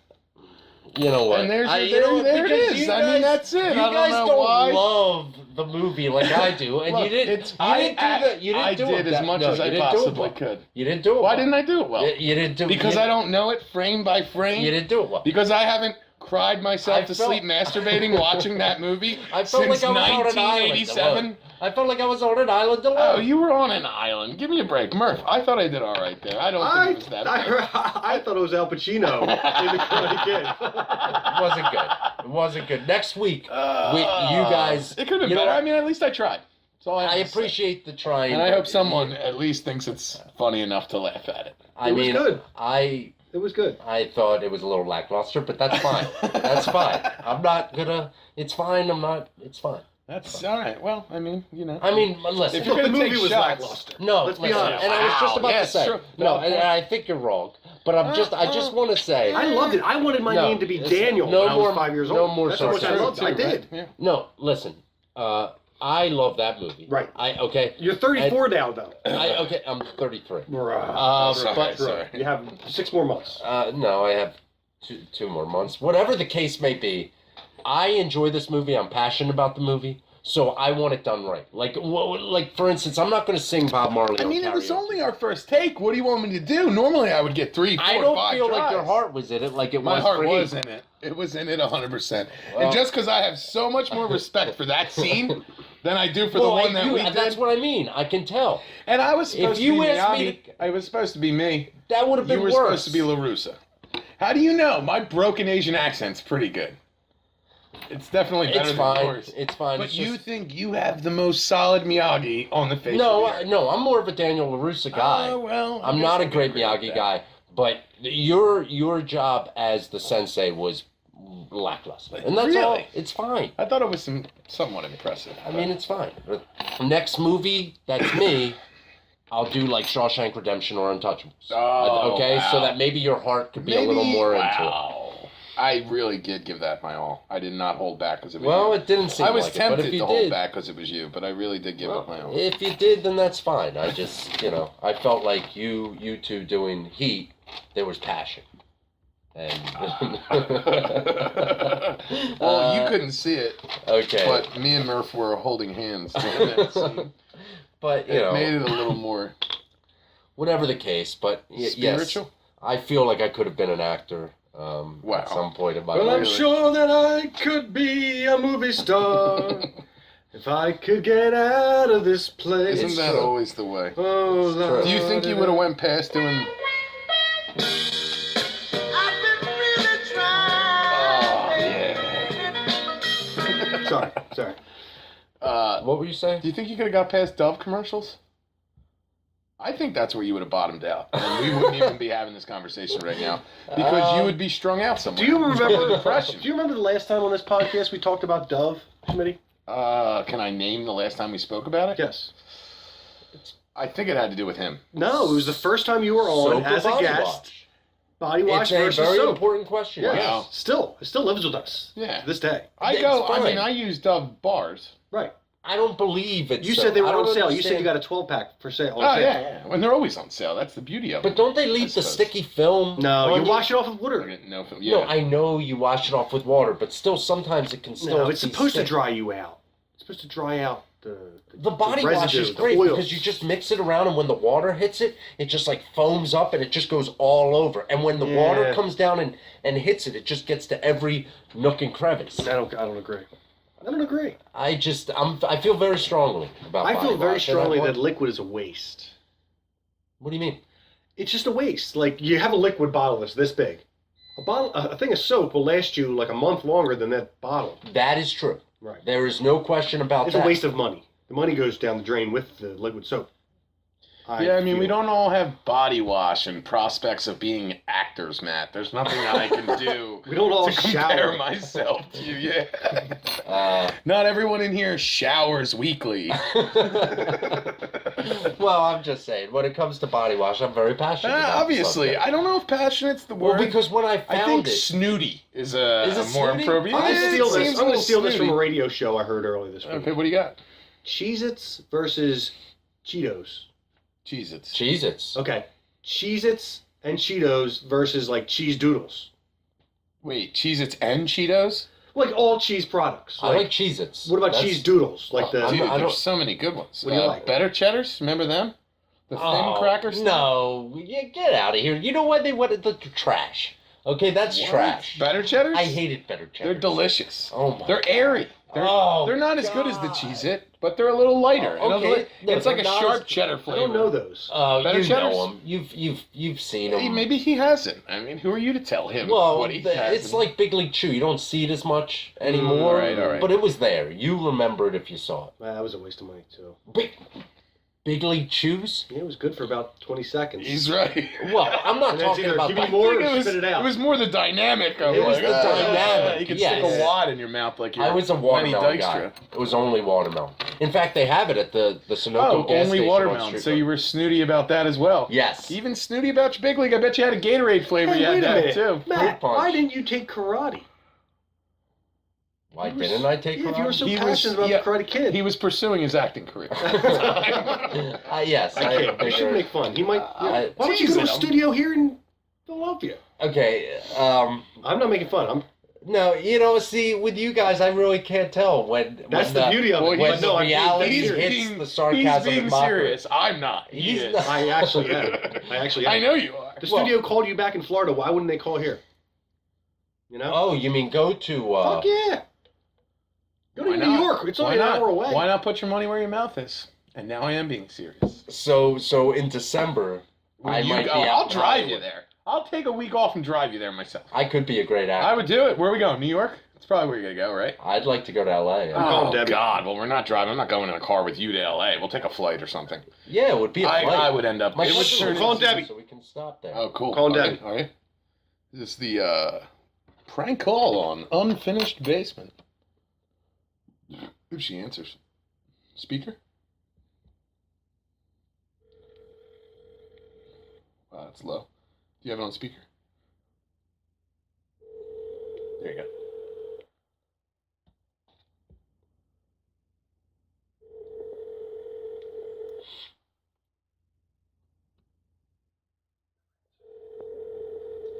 You know what? And there's you know what? there it Because is. you I mean, guys- that's it. You I don't guys know don't why. love the movie like I do, and Look, you didn't. it's- You didn't I do did it as that- much no, as you I didn't do it possibly well. could. You didn't do it. Why well. didn't I do it well? You didn't do Because you, I don't know it frame by frame. You didn't do it well. Because I haven't cried myself I to felt- sleep masturbating watching that movie I felt since like I was on an island. 1987. I felt like I was on an island alone. Oh, you were on an island. Give me a break, Murph. I thought I did all right there. I don't think it was that bad. I thought it was Al Pacino in The Karate Kid. It wasn't good. It wasn't good. Next week, you guys. It could have been you know better. what? I mean, at least I tried. That's all I, I have to say. appreciate the trying. And I but hope someone at least thinks it's funny enough to laugh at it. I It was mean, good. It was good. I thought it was a little lackluster, but that's fine. That's fine. I'm not gonna. It's fine. I'm not. It's fine. That's all right. Well, I mean, you know. I mean, listen. If you're Look, gonna the movie take was shots- lackluster. No, Let's be listen, honest. and I was just Wow, about yeah, to say. sure. No, Well, and I think you're wrong. But I just want to say. I loved it. I wanted my name to be listen, Daniel no when I more- was 5 years no old. more That's how much I sarcasm. loved it. I did. Yeah. No, listen. I love that movie. Right. Okay. You're 34 now, though. Okay. I'm 33. But sorry. you have 6 more months. No, I have two more months. Whatever the case may be, I enjoy this movie. I'm passionate about the movie. So I want it done right. Like for instance, I'm not going to sing Bob Marley. I mean, on it was karaoke. only our first take. What do you want me to do? Normally, I would get 3, 4, I don't 5 feel like tries. your heart was in it, like it My was heart for was Heat. in it. It was in it 100%. Well- And just because I have so much more respect for that scene than I do for the Well, one that we that's did. what I mean. I can tell. And I was supposed If you to be asked me Miyagi. I was supposed to be me. That would have been You were worse. supposed to be LaRussa. How do you know? My broken Asian accent's pretty good. It's definitely better It's than fine. yours. It's fine. But It's you just- think you have the most solid Miyagi on the face No, of the earth. no. I'm more of a Daniel LaRussa guy. Oh, well, I I'm guess not a I great can agree with Miyagi that. guy, but your job as the sensei was lackluster, and that's all. Really? It's fine. I thought it was somewhat impressive. I mean, it's fine. The next movie, that's me. I'll do like Shawshank Redemption or Untouchables. Oh, okay, wow. so that maybe your heart could be a little more into it. Wow. I really did give that my all. I did not hold back because it was Well, you. it didn't seem I was like tempted it, but if you to did, hold back because it was you, but I really did give it my all. if you did, then that's fine. I just, I felt like you two doing Heat, there was passion. And Well, you couldn't see it, okay, but me and Murph were holding hands during that scene. but It made it a little more whatever the case. But yes, spiritual. I feel like I could have been an actor. Wow. At some point in my Well, life. I'm sure that I could be a movie star if I could get out of this place. Isn't that true. always the way? Oh, It's true. Lord. Do you think you would have went past doing? Oh yeah. Sorry. What were you saying? Do you think you could have got past Dove commercials? I think that's where you would have bottomed out, and we wouldn't even be having this conversation right now because you would be strung out somewhere. Do you remember depression? Do you remember the last time on this podcast we talked about Dove, Schmitty? Can I name the last time we spoke about it? Yes. I think it had to do with him. No, it was the first time you were on Soap or as a body guest. wash? Body wash It's a versus very soap. important question. Yes. Yes. Wow. Still, it still lives with us. Yeah. To this day. I It's go. I fine. mean, I use Dove bars. Right. I don't believe it's. You so. said they were I don't on sale. You said understand. you got a 12-pack for sale. Oh yeah, and they're always on sale. That's the beauty of But it. don't they leave I the suppose. sticky film? No, on you wash it off with water. No, No, yeah. I know you wash it off with water, but still, sometimes it can still. No, it's be supposed to sticky. dry you out. It's supposed to dry out The body wash residue, is the great oils. because you just mix it around, and when the water hits it, it just like foams up and it just goes all over. And when the water Yeah. comes down and hits it, it just gets to every nook and crevice. I don't agree. I don't agree. I feel very strongly about. I body feel very wash, and I strongly want- that liquid is a waste. What do you mean? It's just a waste. Like, you have a liquid bottle that's this big. A thing of soap will last you like a month longer than that bottle. That is true. Right. There is no question about It's that. a waste of money. The money goes down the drain with the liquid soap. Yeah, I mean, we feel. don't all have body wash and prospects of being actors, Matt. There's nothing I can do We don't all to compare shower. myself to you. Yeah. Not everyone in here showers weekly. Well, I'm just saying, when it comes to body wash, I'm very passionate about Obviously, something. I don't know if passionate's the word. Well, because when I I found think it, snooty is Is a it more snooty? appropriate. I'm Yeah, going to it steal this. seems I'm a going little to steal this from a snooty. radio show I heard earlier this week. Okay, what do you got? Cheez-Its versus Cheetos. Cheez-Its. Cheez-Its. Okay. Cheez-Its and Cheetos versus like cheese doodles. Wait, Cheez-Its and Cheetos? Like all cheese products. I like Cheez-Its. What about That's- cheese doodles? Like the Dude, I don't- there's so many good ones. What do you like? Better Cheddars, remember them? The thin Oh, cracker stuff? No, yeah, get out of here. You know why they wanted the trash? Okay, that's What? trash. Better Cheddars? I hated better cheddar. They're delicious. Oh my. They're airy. They're not as good as the God. Cheez-It, but they're a little lighter. Oh, okay. No, It's like a they're not sharp as- cheddar I flavor. don't know those. Better You cheddars? know them. You've seen Hey, them. maybe he hasn't. I mean, who are you to tell him Well, what he has? it's like Big League Chew. You don't see it as much anymore. all right. But it was there. You remember it if you saw it. That was a waste of money too. Big League Chews? Yeah, it was good for about 20 seconds. He's right. Well, I'm not And then it's talking either about give me that. more I think or spit it out. It was more the dynamic of It was like, the dynamic, You could yes. stick a wad in your mouth like you're I was a watermelon Lenny guy. Dykstra. It was only watermelon. In fact, they have it at the Sunoco Oh, gas only station on watermelon. Street So Road. you were snooty about that as well. Yes. Even snooty about your Big League. I bet you had a Gatorade flavor. Hey, you had wait a that minute. too. Matt, Fruit punch. why didn't you take karate? Why didn't I take Yeah, if you were karate? so He was- passionate about yeah, the Karate Kid. He was pursuing his acting career. Yes. I can't. You should make fun. He might. I- why don't you go to a teasing him. studio here in Philadelphia? Okay. I'm not making fun. No, you know, see, with you guys, I really can't tell when. That's when the beauty of it. When But the no, I'm being reality dead serious. hits the sarcasm He's being and mockery. serious. I'm not. He He's is. not. I actually am. I know you are. The studio called you back in Florida. Why wouldn't they call here? You know? Oh, you mean go to? Fuck yeah. Go to Why New not? York. It's Why only an not? hour away. Why not put your money where your mouth is? And now I am being serious. So in December, I might be out. I'll in drive you Hollywood. there. I'll take a week off and drive you there myself. I could be a great actor. I would do it. Where are we going? New York? That's probably where you're gonna go, right? I'd like to go to L.A. calling Debbie. God. Well, we're not driving. I'm not going in a car with you to L.A. We'll take a flight or something. Yeah, it would be a flight. I would end up. My it would sister turn lives Call in Debbie. so we can stop there. Oh, cool. Call Okay, Debbie. all right. This is the prank call on Unfinished Basement. If she answers. Speaker? Wow, that's low. Do you have it on speaker? There you go.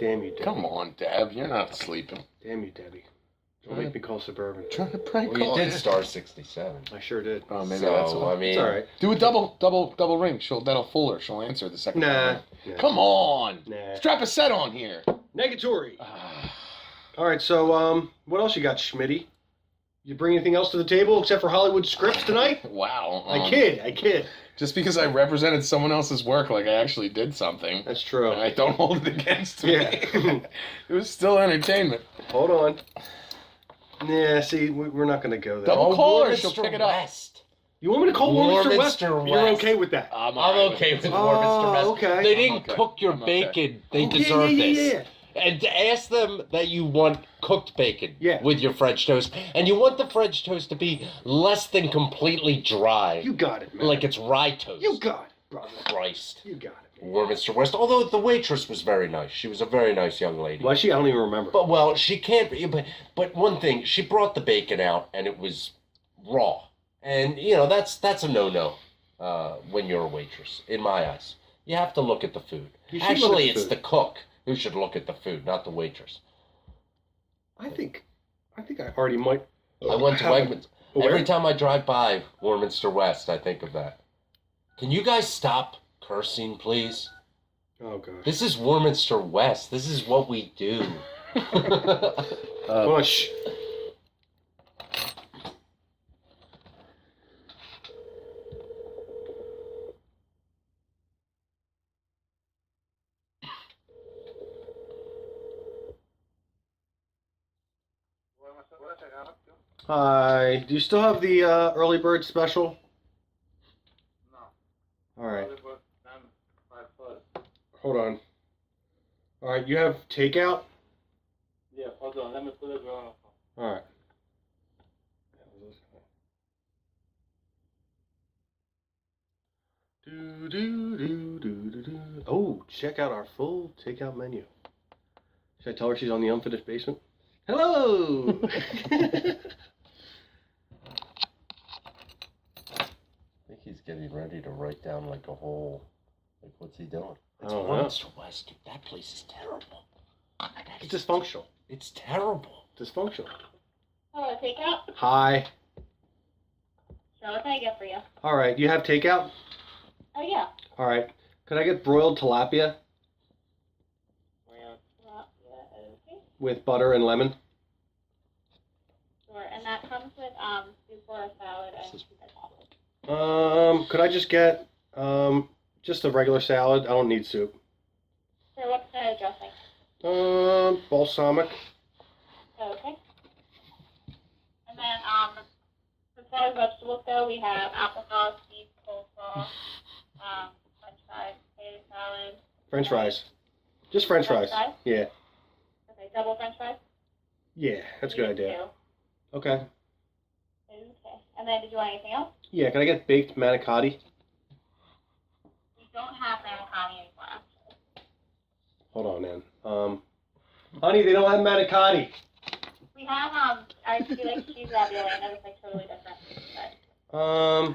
Damn you, Debbie. Come on, Deb. You're not sleeping. Damn you, Debbie. Don't make me call Suburban. Trying to prank Well, you call. did star 67. I sure did. Oh, maybe so, that's why. I mean, It's all right. Do a double ring. That'll fool her. She'll answer the second Nah. time. Come on. Nah. Strap a set on here. Negatory. Ah. All right, so what else you got, Schmitty? You bring anything else to the table except for Hollywood scripts tonight? Wow. I kid. Just because I represented someone else's work like I actually did something, That's true. I don't hold it against me. Yeah. It was still entertainment. Hold on. Yeah, see, we're not going to go there. Double call her, Warminster she'll pick it up. West. You want me to call Warminster West? Warminster You're West. okay with that? I'm okay with Warminster West. Okay. They I'm didn't okay. cook your I'm okay. bacon. They Oh, deserve this. Yeah. And ask them that you want cooked bacon Yeah. with your French toast. And you want the French toast to be less than completely dry. You got it, man. Like it's rye toast. You got it, brother. Christ. You got it. Warminster West. Although the waitress was very nice. She was a very nice young lady. Why she? I don't even remember. But, well, she can't be. But one thing, she brought the bacon out and it was raw. And, you know, that's a no-no when you're a waitress, in my eyes. You have to look at the food. You should look Actually, at the it's food. the cook who should look at the food, not the waitress. I think I already might. I went to have a- Wegmans. Where? Every time I drive by Warminster West, I think of that. Can you guys stop cursing, please? Oh god. This is Warminster West. This is what we do. Hold on, shh. Hi. Do you still have the early bird special? No. All right. Hold on. All right. You have takeout? Yeah, hold on. Let me put it on. All right. Oh, check out our full takeout menu. Should I tell her she's on the Unfinished Basement? Hello! I think he's getting ready to write down like a whole. Like, what's he doing? It's I don't know. Warminster West, dude. That place is terrible. It's dysfunctional. It's terrible. Dysfunctional. Hello, takeout. Hi. So what can I get for you? All right, you have takeout? Oh yeah. All right. Could I get broiled tilapia Okay. with butter and lemon? Sure. And that comes with soup or a salad and two vegetables. Could I just get just a regular salad? I don't need soup. Sure. What kind of dressing? Balsamic. Okay. And then as far as vegetables go, we have applesauce, beef, coleslaw, French fries, potato salad. French fries. Just French fries. Yeah. Okay. Double French fries. Yeah, that's a good idea. Two. Okay. Okay. And then did you want anything else? Yeah, can I get baked manicotti? We don't have manicotti anymore, actually. Hold on, man. Honey, they don't have manicotti. We have I do like cheese ravioli. I know it's like totally different. But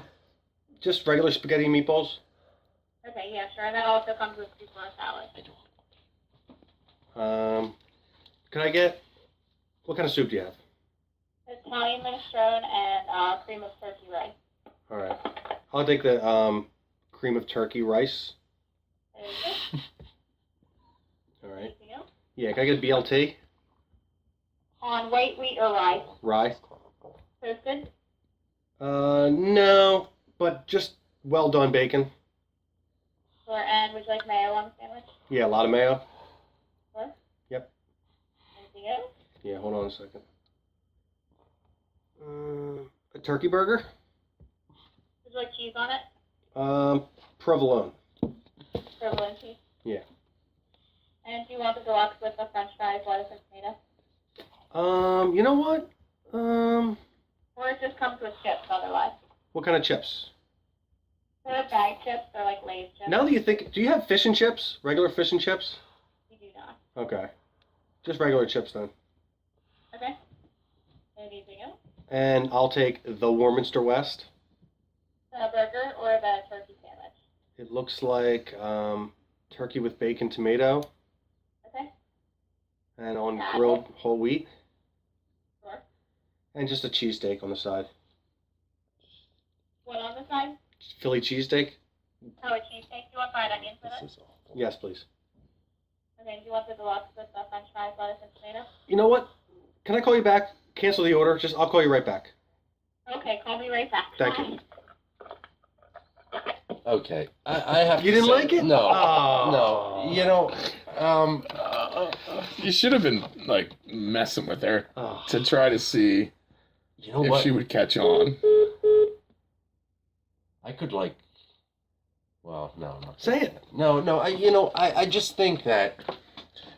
Just regular spaghetti and meatballs. okay, yeah, sure. And that also comes with soup or a salad. Can I get What kind of soup do you have? Italian minestrone and cream of turkey rice. All right. I'll take the cream of turkey rice. There you go. All right. Anything else? Yeah, can I get a BLT? On white wheat or rye? Rye? Toasted? No, but just well done bacon. Sure. And would you like mayo on the sandwich? Yeah, a lot of mayo. Sure. Yep. Anything else? Yeah, hold on a second. A turkey burger? Would you like cheese on it? Provolone. Provolone cheese? Yeah. And do you want the deluxe with the french fries, lettuce, and tomato? You know what? Or it just comes with chips otherwise. What kind of chips? They're bag chips, they're like Lay's chips. Now that you think, do you have fish and chips? Regular fish and chips? We do not. Okay. Just regular chips then. Okay. Anything else? And I'll take the Warminster West. The burger or the turkey sandwich? It looks like turkey with bacon tomato Okay. and on grilled whole wheat. Sure. And just a cheesesteak on the side. What on the side? Philly cheesesteak? Oh, a cheesesteak. Do you want fried onions with it? Yes, please. Okay. Do you want the deluxe with the french fries, lettuce, and tomato? You know what? Can I call you back? Cancel the order. I'll call you right back. Okay. Call me right back. Thank you. Okay, I have. You to didn't say- like it? No, Oh. no. You know, You should have been like messing with her Oh. to try to see you know if what? she would catch on. I could like. Well, no, no. Say it. No. I just think that.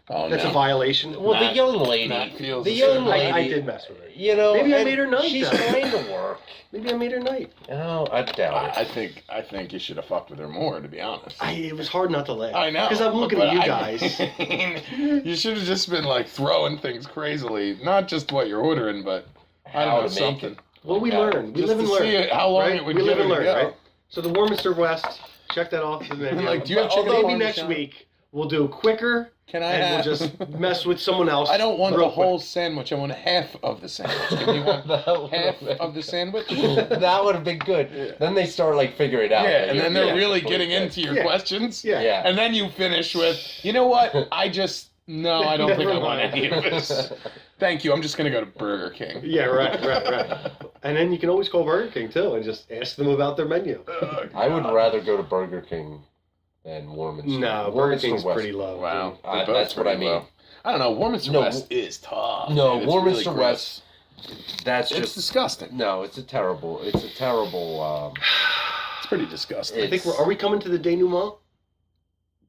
Oh That's no. a violation. Well, Matt- the young lady. Matt feels The the young same. lady. I did mess with her. You know. Maybe I and made her night, She's though. trying to work. Maybe I made her night. Oh, I doubt I it. think you should have fucked with her more, to be honest. It was hard not to laugh. I know. Because I'm looking but at you I guys. mean, you should have just been like throwing things crazily, not just what you're ordering, but I How don't know, to make something. it. Well, we Yeah. learn. We Just live and to learn. see how long right? it would we live give and her to learn, go. right? So the Warminster West, check that off the menu. Like, do you have Although chicken maybe next parmesan? week we'll do quicker Can I and have? we'll just mess with someone else. I don't want real the whole quick. sandwich. I want half of the sandwich. Can you want That would've half been of the sandwich? That would have been good. Yeah. Then they start like figuring it out. Yeah, that and you're- then they're yeah, really completely getting good. into your Yeah. questions. Yeah. Yeah. And then you finish with, you know what? I don't think I want any of this. Thank you. I'm just gonna go to Burger King. Yeah, right. And then you can always call Burger King too and just ask them about their menu. Oh, I would God. rather go to Burger King than Warminster. No, Burger Warminster King's West. pretty low. Wow. dude. They're both That's what I pretty mean. low. I don't know. Warminster No, West is tough. No, dude. It's Warminster really gross. West. That's It's just disgusting. no. It's a terrible. It's pretty disgusting. I think are we coming to the denouement?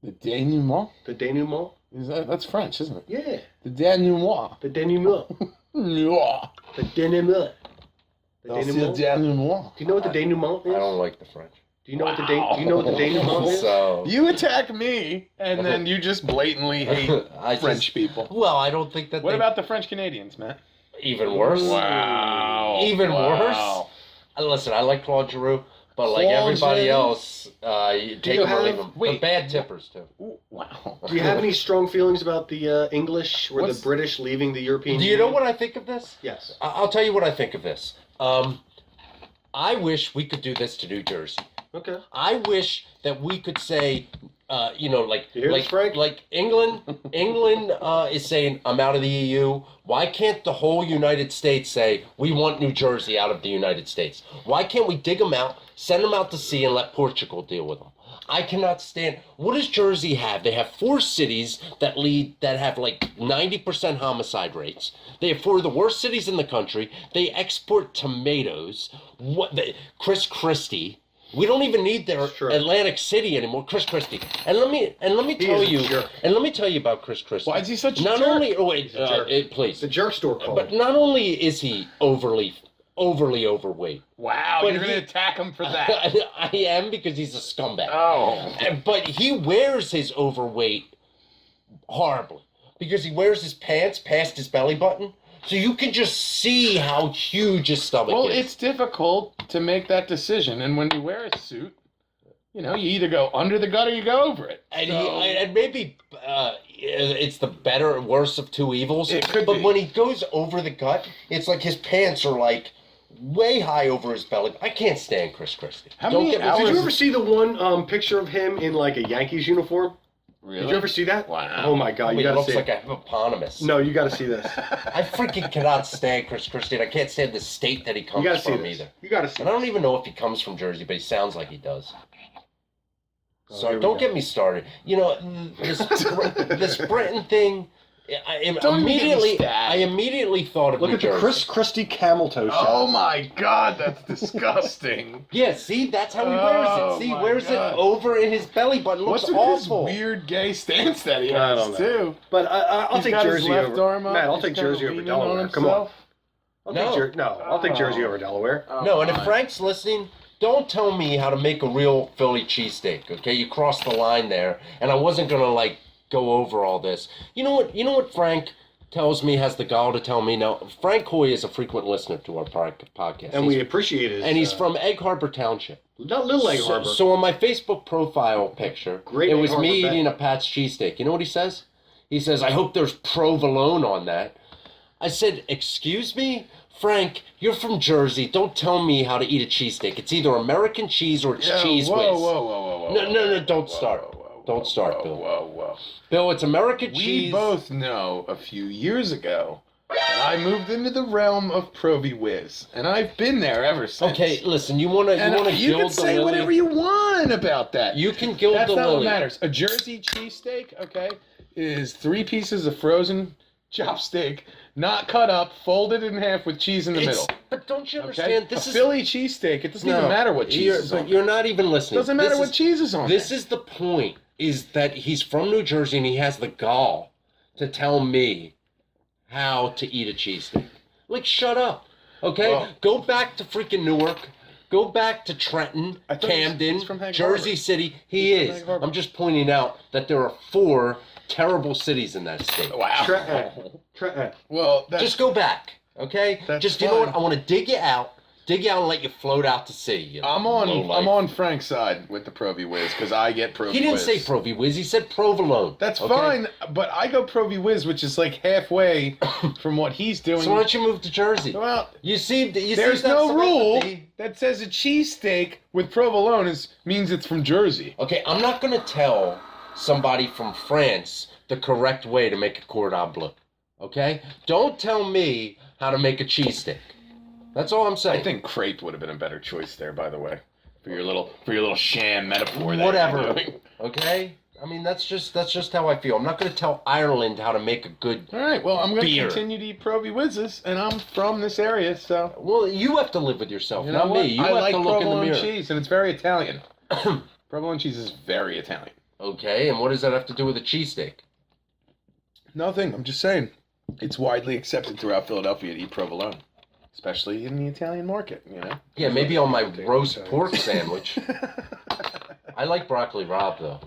The denouement? The denouement? That's French, isn't it? Yeah, The denouement. the denouement. Yeah. The denouement. The That's the denouement. denouement. Do you know what the denouement I is? don't like the French. Do you know what the do you know what the denouement is? So You attack me, and then you just blatantly hate I French just, people. well, I don't think that. What they, about the French Canadians, Matt? even worse? Wow. Even Wow. Listen, I like Claude Giroux, but like Claude everybody Giroux? else, you take you them or leave have- them. wait, But bad tippers too. Ooh, wow. Do you have any strong feelings about the English or What's- the British leaving the European Do you Union? know what I think of this? Yes. I'll tell you what I think of this. I wish we could do this to New Jersey. Okay. I wish that we could say, like, You hear this, Frank? like England is saying, I'm out of the EU. Why can't the whole United States say, we want New Jersey out of the United States? Why can't we dig them out, send them out to sea, and let Portugal deal with them? I cannot stand. What does Jersey have? They have 4 cities that have like 90% homicide rates. They have 4 of the worst cities in the country. They export tomatoes. Chris Christie. We don't even need their It's true. Atlantic City anymore. Chris Christie. And let me He tell is a you. jerk. And let me tell you about Chris Christie. Why is he such a Not jerk? only. Oh wait, He's a jerk. please. The jerk store called. But not only is he overly overweight. Wow, But you're going he- to attack him for that. I am because he's a scumbag. Oh. But he wears his overweight horribly because he wears his pants past his belly button, so you can just see how huge his stomach Well, is. it's difficult to make that decision, and when you wear a suit, you either go under the gut or you go over it. And So- and maybe it's the better, worse of two evils. It could but be. when he goes over the gut, it's like his pants are like way high over his belly. I can't stand Chris Christie. How Don't many get me hours- Did you twisted. ever see the one picture of him in like a Yankees uniform? Really? Did you ever see that? Wow. Oh my God, you He gotta looks see like it. a hippopotamus. No, you gotta see this. I freaking cannot stand Chris Christie, and I can't stand the state that he You comes gotta see from this. either. You gotta see And I don't this. even know if he comes from Jersey, but he sounds like he does. Oh, So here we don't go. get me started. You know, this Britain thing. Don't even get me started. I immediately thought of Look New at the Jersey. Chris Christie camel toe shot. Oh my God, that's disgusting. Yeah, see, that's how he wears Oh, it. See, my wears God. it over in his belly button. Looks What's with awful. this weird gay stance that he I has don't know. too? But I'll He's take got his Jersey left over. arm up, Matt, I'll he's take kinda Jersey over leaning on Delaware. Come on. himself. I'll No. take Jersey over Delaware. No, and my. if Frank's listening, don't tell me how to make a real Philly cheesesteak, okay? You crossed the line there, and I wasn't gonna like go over all this. You know what Frank tells me, has the gall to tell me now. Frank Hoy is a frequent listener to our podcast. And we appreciate it. And he's from Egg Harbor Township. Not Little Egg Harbor. So on my Facebook profile picture, Great it Egg was Harbor me bet. eating a Pat's cheesesteak. You know what he says? He says, I hope there's provolone on that. I said, excuse me? Frank, you're from Jersey. Don't tell me how to eat a cheesesteak. It's either American cheese or it's cheese whoa, whiz. whoa. No, don't start. Don't start, Bill. Whoa. Bill, it's American We cheese. both know a few years ago that I moved into the realm of Provi Whiz, and I've been there ever since. Okay, listen, you wanna and you gild can the say lily? whatever you want about that. You can gild That's the not what lily. matters. A Jersey cheesesteak, okay, is 3 pieces of frozen chop steak, not cut up, folded in half with cheese in the middle. But don't you Okay, understand? This a is Philly cheesesteak. It doesn't even matter what cheese is on. You're not even It listening. doesn't matter This what is- cheese is on. This is the point, is that he's from New Jersey and he has the gall to tell me how to eat a cheesesteak. Like, shut up, okay? Well- Go back to freaking Newark. Go back to Trenton, I thought Camden, he's from Egg Jersey Harbor. City. He He's from is. Egg Harbor. I'm just pointing out that there are 4 terrible cities in that state. Wow. Trenton. Well, that's, Just go back, okay? That's Just, you know what? fine. I want to dig you out and let you float out to sea. You know, I'm low on life. I'm on Frank's side with the Provi Whiz because I get Provi He didn't Whiz. say Provi Whiz. He said provolone. That's okay? fine, but I go Provi Whiz, which is like halfway from what he's doing. So why don't you move to Jersey? Well, You see, there's no rule that says a cheesesteak with provolone means it's from Jersey. Okay, I'm not going to tell somebody from France the correct way to make a cordon bleu. Okay? Don't tell me how to make a cheesesteak. That's all I'm saying. I think crepe would have been a better choice there, by the way, for your little sham metaphor. That Whatever. you're doing. Okay? I mean, that's just how I feel. I'm not going to tell Ireland how to make a good. All right, well, I'm going to Beer. continue to eat Provi Whizzes, and I'm from this area, so Well, you have to live with yourself, you know not what? me. You I have like to look in the provolone mirror. cheese, and it's very Italian. Provolone cheese is very Italian. Okay, and what does that have to do with a cheesesteak? Nothing. I'm just saying. It's widely accepted throughout Philadelphia to eat provolone, especially in the Italian market, you know? Yeah, maybe on my Okay, roast okay. pork sandwich. I like broccoli rabe, though.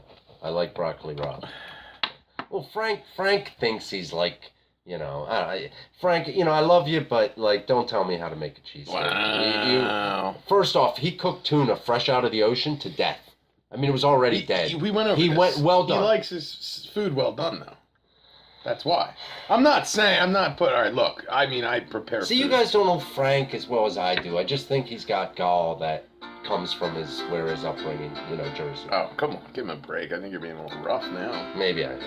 I like broccoli rabe. Well, Frank thinks he's like, you know, Frank, you know, I love you, but like, don't tell me how to make a cheesesteak. Wow. First off, he cooked tuna fresh out of the ocean to death. I mean, it was already dead. We went over He this. went well done. He likes his food well done, though. That's why. I'm not put. All right, look. I mean, I prepare. See, you food. guys don't know Frank as well as I do. I just think he's got gall that comes from his upbringing, you know, Jersey. Oh, come on, give him a break. I think you're being a little rough now. Maybe I am.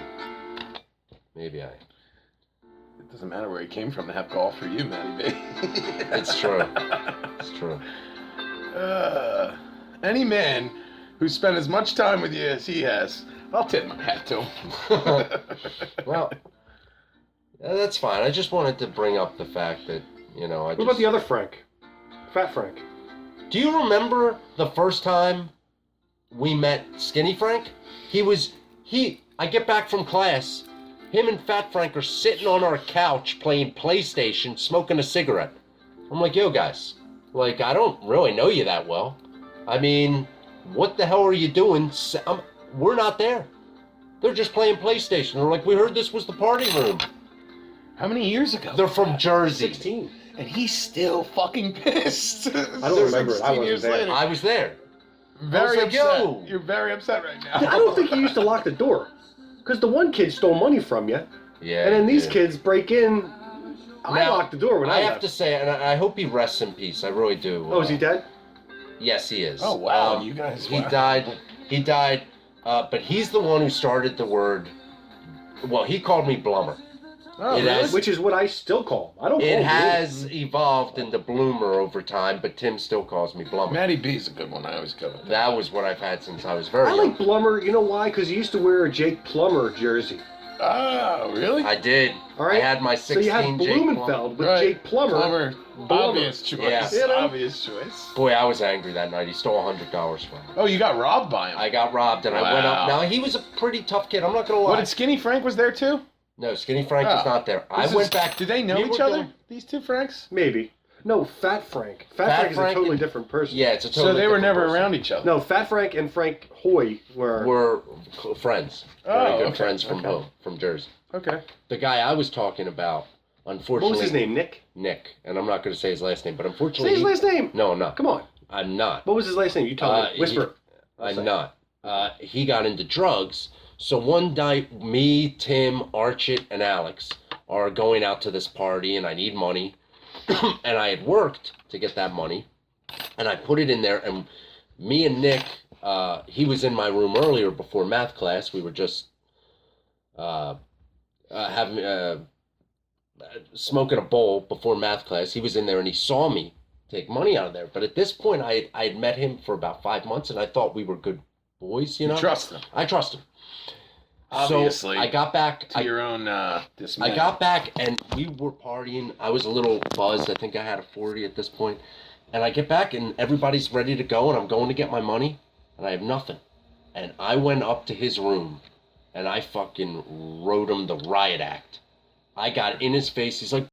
It doesn't matter where he came from to have golf for you, Matty B. It's true. It's true. Any man who spent as much time with you as he has, I'll tip my hat to him. Well, that's fine. I just wanted to bring up the fact that, you know, What about the other Frank? Fat Frank. Do you remember the first time we met Skinny Frank? I get back from class. Him and Fat Frank are sitting on our couch playing PlayStation, smoking a cigarette. I'm like, yo, guys, like, I don't really know you that well. I mean, what the hell are you doing? We're not there. They're just playing PlayStation. They're like, we heard this was the party room. How many years ago? They're from Jersey. 16. And he's still fucking pissed. I don't remember it. I 16 wasn't years there. later. I was there. Very I was like, upset. yo. You're very upset right now. I don't think he used to lock the door. Because the one kid stole money from you, Yeah. and then these yeah. kids break in. I Now, locked the door when I have left. to say, and I hope he rests in peace. I really do. Oh, is he dead? Yes, he is. Oh, wow, you guys- He wow. died. He died. But he's the one who started the word. Well, he called me Blummer. Oh, It really? has- Which is what I still call him. I don't call It him has evolved into Bloomer over time, but Tim still calls me Blummer. Matty B's a good one. I always go with that. That was what I've had since I was very I young. like Blummer. You know why? Because he used to wear a Jake Plummer jersey. Oh, really? I did. All right. I had my 16 So you had Jake Blumenfeld with Right. Jake Plummer. Obvious choice. Yeah. You know? Obvious choice. Boy, I was angry that night. He stole $100 from me. Oh, you got robbed by him. I got robbed, and I went Wow. up. Now, he was a pretty tough kid. I'm not going to lie. What, did Skinny Frank was there too? No, Skinny Frank is Oh. not there. I went back. Did they know we each were other? going- These two Franks? Maybe. No, Fat Frank. Fat Fat Frank is Frank a totally and- different person. Yeah, it's a totally So they were different never person. around each other. No, Fat Frank and Frank Hoy were. We're friends. Very Oh, good okay, friends from okay. home, from Jersey. Okay. The guy I was talking about, unfortunately. What was his name? Nick? Nick. And I'm not going to say his last name, but Say unfortunately. his last name. No, I'm not. Come on. I'm not. What was his last name? You tell me. Whisper. I'm not. He got into drugs. So one night, me, Tim, Archit, and Alex are going out to this party, and I need money. And I had worked to get that money, and I put it in there. And me and Nick, he was in my room earlier before math class. We were just having smoking a bowl before math class. He was in there, and he saw me take money out of there. But at this point, I had met him for about 5 months, and I thought we were good boys. You know, Trust them. I trust him. Obviously. So I got back. To your own dismay. I got back and we were partying. I was a little buzzed. I think I had a 40 at this point. And I get back and everybody's ready to go and I'm going to get my money and I have nothing. And I went up to his room and I fucking wrote him the riot act. I got in his face. He's like,